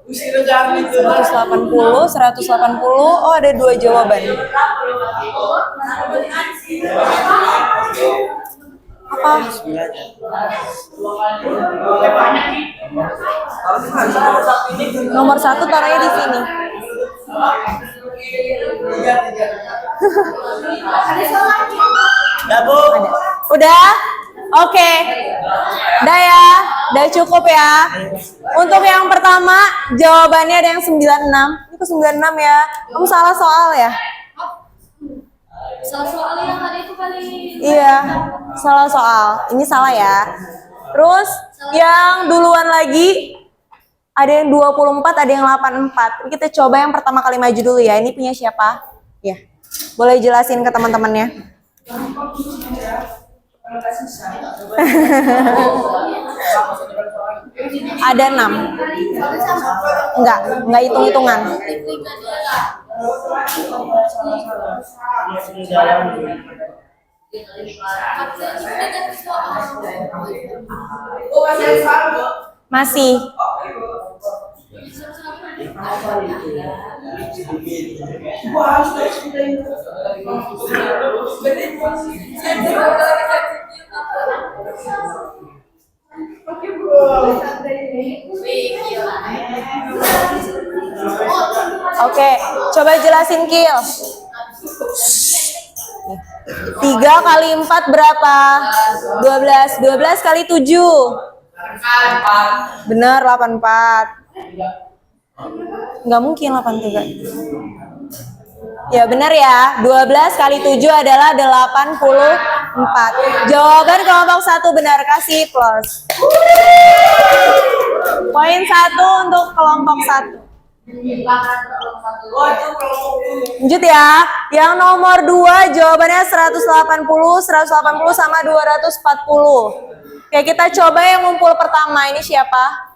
Usir jangan itu. 180. Oh, ada 2 jawaban. Apa? Nomor 1 taruhnya di sini. Ya, Bu. Ada. Udah? Oke. Udah ya? Udah cukup ya? Untuk yang pertama, jawabannya ada yang 96. Ini ke 96 ya. Kamu salah soal ya? Soal yang tadi itu kali. Iya, salah soal. Ini salah ya. Terus yang duluan lagi ada yang 24, ada yang 84. Kita coba yang pertama kali maju dulu ya. Ini punya siapa? Ya. Boleh jelasin ke teman-temannya. Ada 6. Enggak hitung-hitungan. Masih. Oke, coba jelasin Kil. 3 kali 4 berapa? 12. 12 kali 7. Bener, 84. Nggak mungkin 83. Ya benar ya, 12 kali 7 adalah 84. Jawaban kelompok 1 benar, kasih plus. Poin 1 untuk kelompok 1. Lanjut ya, yang nomor 2 jawabannya 180 sama 240. Oke, kita coba yang ngumpul pertama, ini siapa?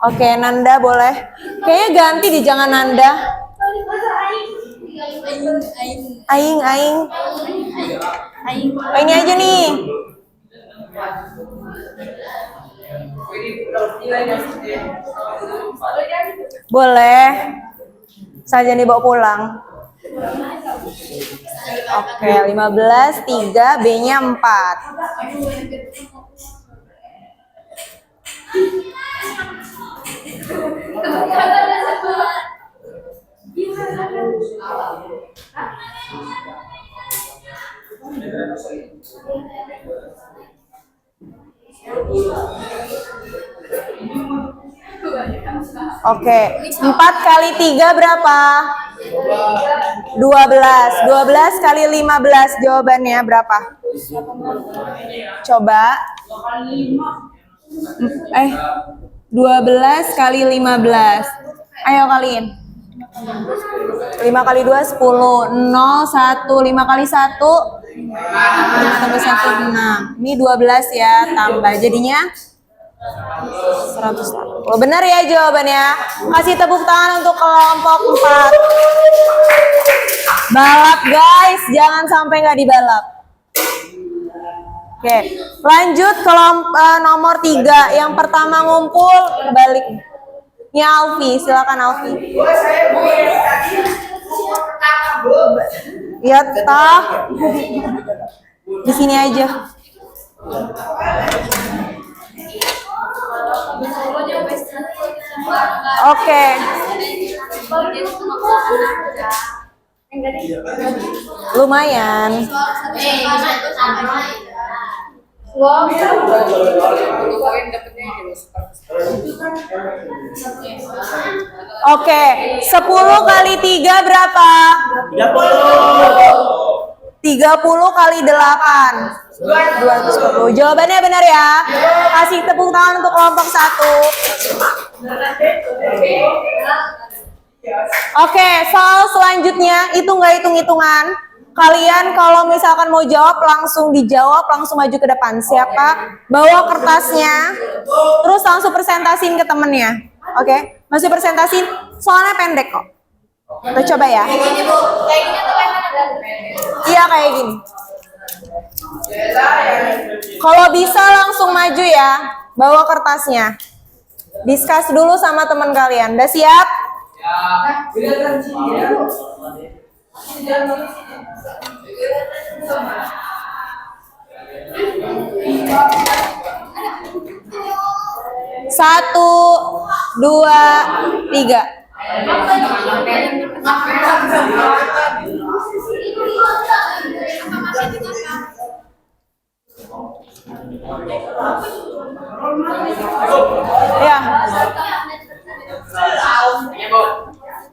Oke, Nanda boleh. Kayaknya ganti di jangan Nanda. Aing. Oh, ini aja nih. Boleh. Saja dibawa pulang. Oke, 15, 3, B-nya 4. Oke, 4 kali 3 berapa? 12. 12 kali 15 jawabannya berapa? Coba. 12 kali 15. Ayo kaliin. 5 kali 2 10. 0 1 5 kali 1 5 tambah 1 6. Ini 12 ya, tambah jadinya 180. Benar ya jawabannya. Kasih tepuk tangan untuk kelompok 4. Balap guys, jangan sampai nggak dibalap. Oke, lanjut nomor 3. Yang pertama ngumpul balik. Ya Alfi, silakan Alfi. Ya tak. Di sini aja. Oke. Lumayan. Oke, 10 kali 3 berapa? 30 kali 8 240. Jawabannya benar ya. Kasih tepuk tangan untuk kelompok 1. Oke, soal selanjutnya itu nggak hitung-hitungan. Kalian kalau misalkan mau jawab langsung dijawab, langsung maju ke depan. Siapa? Bawa kertasnya, terus langsung presentasiin ke temennya. Oke, masih presentasiin. Soalnya pendek kok. Kita coba ya. Iya kayak gini. Kalau bisa langsung maju ya, bawa kertasnya. Discuss dulu sama teman kalian. Udah siap? Satu, dua, tiga. Ya.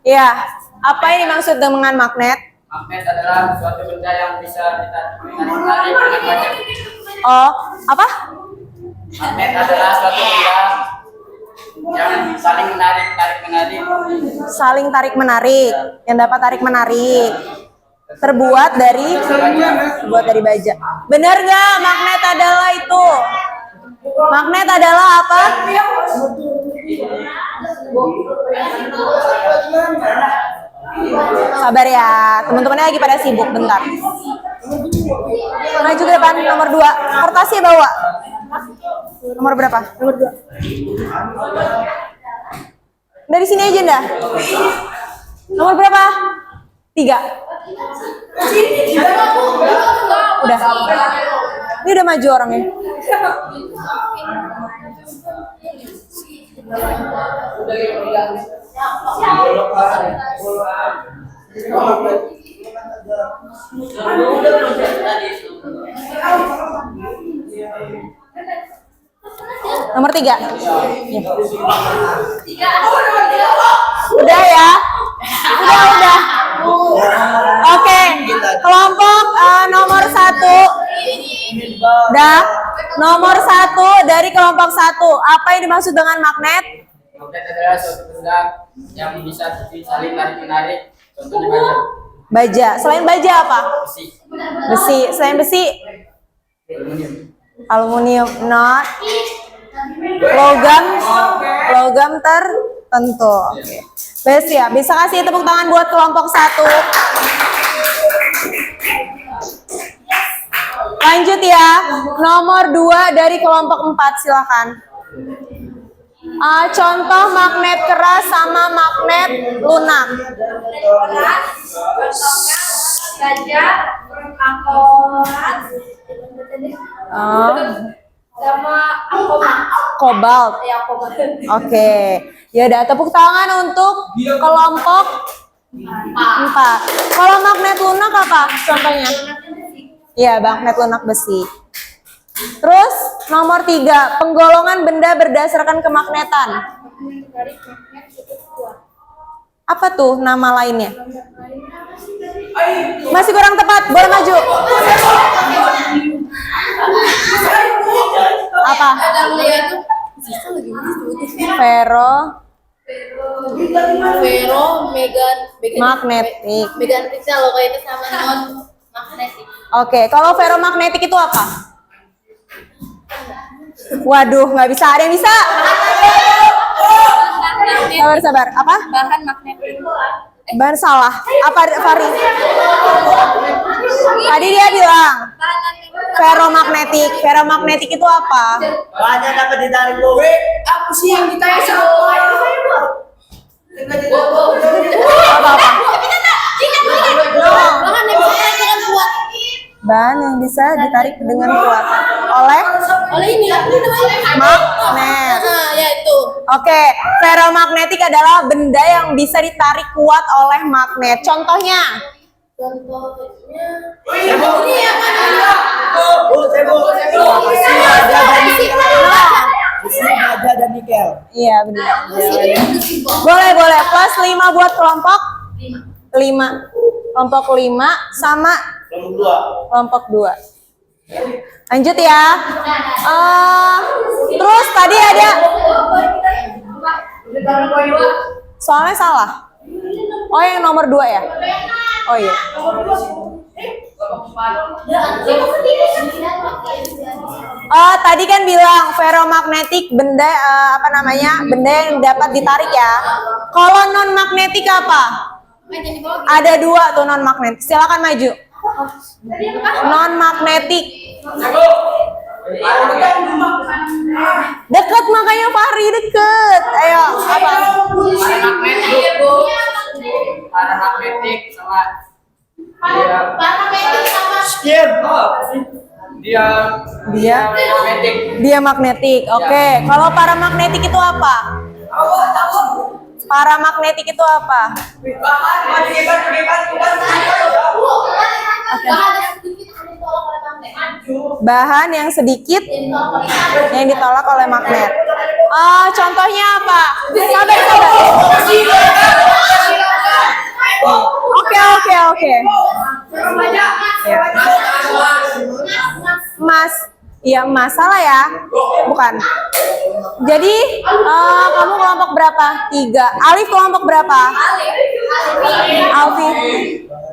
Ya. Apa yang dimaksud dengan magnet? Magnet adalah suatu benda yang bisa kita tarik dengan banyak. Oh, apa? Magnet adalah suatu benda yang saling menarik. Saling tarik menarik. Yang dapat tarik menarik. Terbuat dari baja. Benar nggak? Magnet adalah itu. Magnet adalah apa? Sabar ya, teman-temannya lagi pada sibuk, bentar. Maju ke depan, nomor 2. Kertasnya bawa. Nomor berapa? Nomor 2. Dari sini aja ndah. Nomor berapa? 3. Udah. Ini udah maju orangnya. Nomor 3. Udah ya. Udah. Oke. Kelompok nomor 1. Udah. Nomor 1 dari kelompok 1. Apa yang dimaksud dengan magnet? Magnet adalah suatu benda yang bisa saling tarik menarik. Contohnya baja. Baja. Selain baja apa? Besi. Besi. Selain besi? Aluminium. Not. Logam tertentu. Oke. Besi ya. Bisa kasih tepuk tangan buat kelompok 1. Lanjut ya. Nomor 2 dari kelompok 4, silakan. Contoh magnet keras sama magnet lunak. Kobalt. Oke. Ya udah, tepuk tangan untuk kelompok 4. Kalau magnet lunak apa contohnya? Iya, magnet lunak besi. Terus nomor 3, penggolongan benda berdasarkan kemagnetan. ditarik magnet itu kuat. Apa tuh nama lainnya? Masih kurang tepat, boleh maju. Apa? Itu Ferro magnetik. Meganetiknya loh kayak itu sama non magnetik. Oke, kalau ferromagnetik itu apa? Waduh, nggak bisa. Ada yang bisa? Sabar, sabar. Apa? Bahan magnetik. Bahan salah. Apa, Fari? Tadi dia bilang ferromagnetik. Ferromagnetik itu apa? Banyak dapat ditarik bu. Apa sih yang ditanya sama Apa-apa? bahan yang bisa dengan kuat Bahan yang bisa ditarik dengan kuat oleh oleh ini namanya magnet. ya itu. Oke, ferromagnetik adalah benda yang bisa ditarik kuat oleh magnet. Contohnya, Contohnya Ini yang mana? Bu, bu. Besi, baja, dan nikel. Besi, baja, dan nikel. iya benar. Boleh, boleh. Plus 5 buat kelompok 5. Kelompok 5 sama kelompok 2. Lanjut ya. Terus tadi ada soalnya salah. Oh, yang nomor 2 ya? Oh iya. Tadi kan bilang ferromagnetik benda apa namanya? Benda yang dapat ditarik ya. Kalau non magnetik apa? Ada 2 tuh non magnetik. Silakan maju. Non magnetik. Deket makanya Fahri deket. Ayo apa? Paramagnetik sama Skip. Dia magnetik. Oke. Kalau paramagnetik itu apa? Paramagnetik itu apa? Bahan yang sedikit yang ditolak oleh magnet. Contohnya apa? Sabar, sabar. Oke. Ya. Mas, iya masalah ya? Bukan. Jadi kamu kelompok berapa? 3. Alif kelompok berapa? Alfi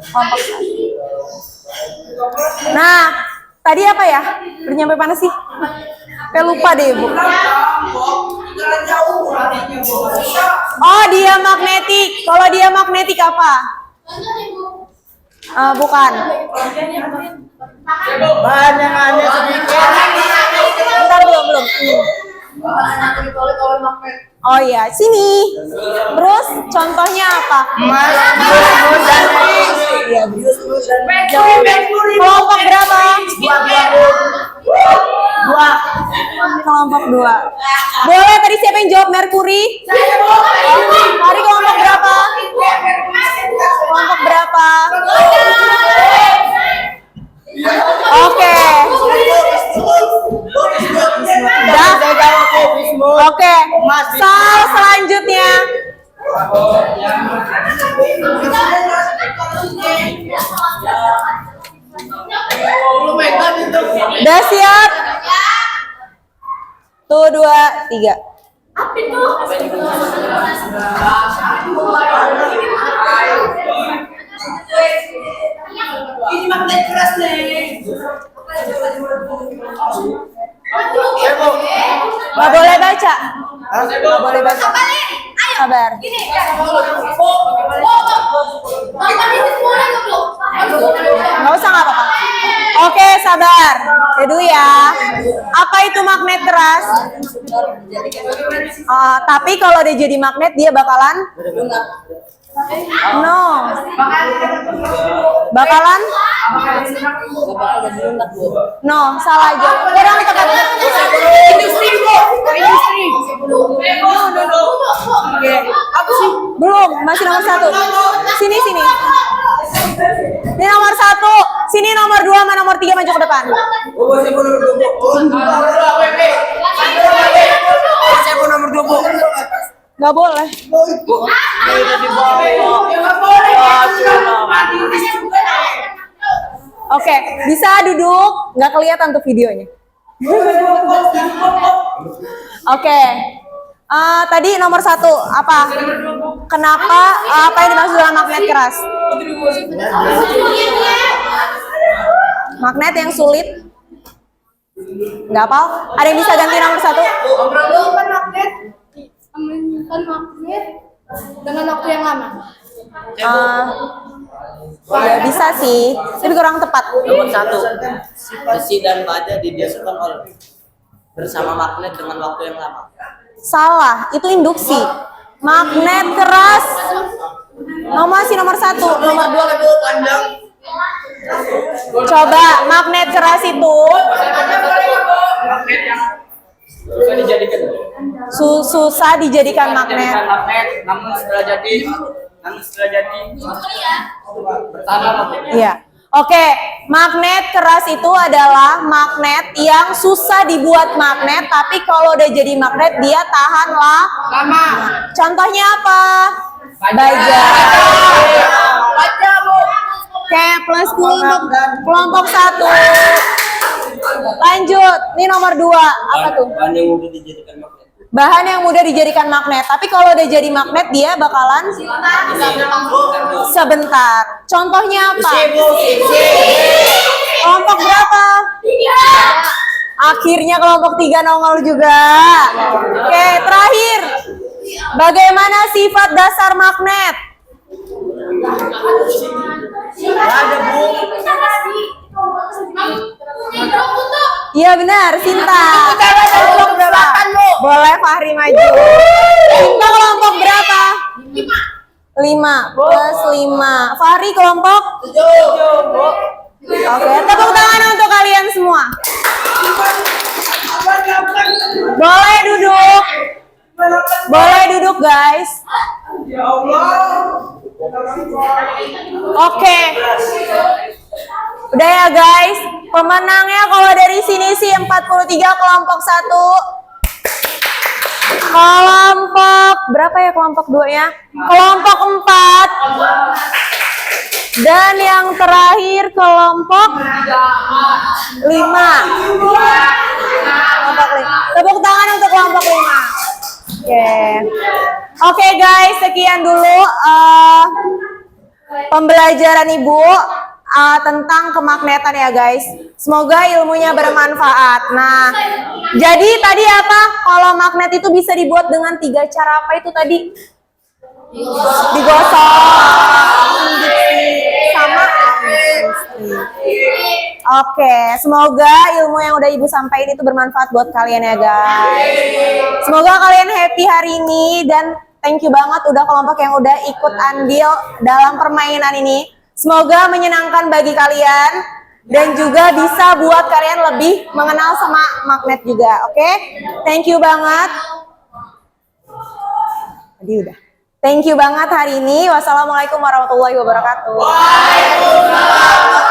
kelompok 1. Nah, tadi apa ya? Udah nyampe mana sih? Kayak lupa deh, Bu. Oh, dia magnetik. Kalau dia magnetik apa? Bukan. Bahan yang hanya sedikit. Bentar, belum. Oh iya, sini. Terus contohnya apa? Mas, bius, dan Iya, bius, dan kelompok berapa? 2. Kelompok 2. Boleh tadi siapa yang jawab Merkuri? Hari kelompok berapa? Kelompok berapa? Oke. Oke. Soal selanjutnya. Udah siap? Tuh 2, 3. Ini magnet keras nih. Gak boleh baca. Gak boleh baca. Sabar. Gak usah, gak apa-apa. Oke, sabar. Dulu ya. Apa itu magnet keras? Tapi kalau dia jadi magnet, dia bakalan? No. Bakalan? No, salah aja. Kurang tepat. Industri. Belum, masih nomor 1. Sini. Ini nomor 1. Sini nomor 2 sama nomor 3 maju ke depan. Nggak boleh. Udah dibawa. Oke, bisa duduk. Nggak kelihatan tuh videonya. Oke. Tadi nomor 1 apa? Kenapa apa yang dimaksud dengan magnet keras? Magnet yang sulit? Nggak apa? Ada yang bisa ganti nomor 1? Menyimpan magnet dengan waktu yang lama. Ya bisa sih, tapi kurang tepat. Nomor 1. Besi dan baja dibiasakan oleh bersama magnet dengan waktu yang lama. Salah, itu induksi. Magnet keras. Nomor 1, nomor 2. Panjang. Coba magnet keras itu Magnet yang susah dijadikan. susah dijadikan magnet. Namun setelah jadi bertahan lama. Iya. Oke, magnet keras itu adalah magnet yang susah dibuat magnet, tapi kalau udah jadi magnet dia tahan lama. Contohnya apa? Baja. Oke, plus kelompok 1. Lanjut, ini nomor 2. Apa tuh? Bahan yang mudah dijadikan magnet. Bahan yang mudah dijadikan magnet, tapi kalau udah jadi magnet dia bakalan sebentar. Contohnya apa? Kelompok berapa? 3. Akhirnya kelompok 3 nongol juga. Oke, terakhir. Bagaimana sifat dasar magnet? Ada Bu. Iya benar, Sinta. Kelompok berapa? Boleh Fahri maju. Sinta kelompok berapa? 5 plus 5. Fahri kelompok? 7. Oke, tepuk tangan untuk kalian semua. Boleh duduk. Boleh duduk guys. Oke. Udah ya guys. Pemenangnya kalau dari sini sih 43 kelompok 1. Kelompok berapa ya kelompok 2-nya? Kelompok 4. Dan yang terakhir kelompok 5. Kelompok 5. Tepuk tangan untuk kelompok 5. Oke guys, sekian dulu pembelajaran Ibu tentang kemagnetan ya guys. Semoga ilmunya bermanfaat. Nah, jadi tadi apa? Kalau magnet itu bisa dibuat dengan 3 cara apa itu tadi? Digosok, sama. Oke, semoga ilmu yang udah Ibu sampaikan itu bermanfaat buat kalian ya guys. Semoga kalian happy hari ini dan thank you banget udah kelompok yang udah ikut andil dalam permainan ini. Semoga menyenangkan bagi kalian dan juga bisa buat kalian lebih mengenal sama magnet juga. Oke? Thank you banget. Tadi udah. Thank you banget hari ini. Wassalamualaikum warahmatullahi wabarakatuh. Waalaikumsalam.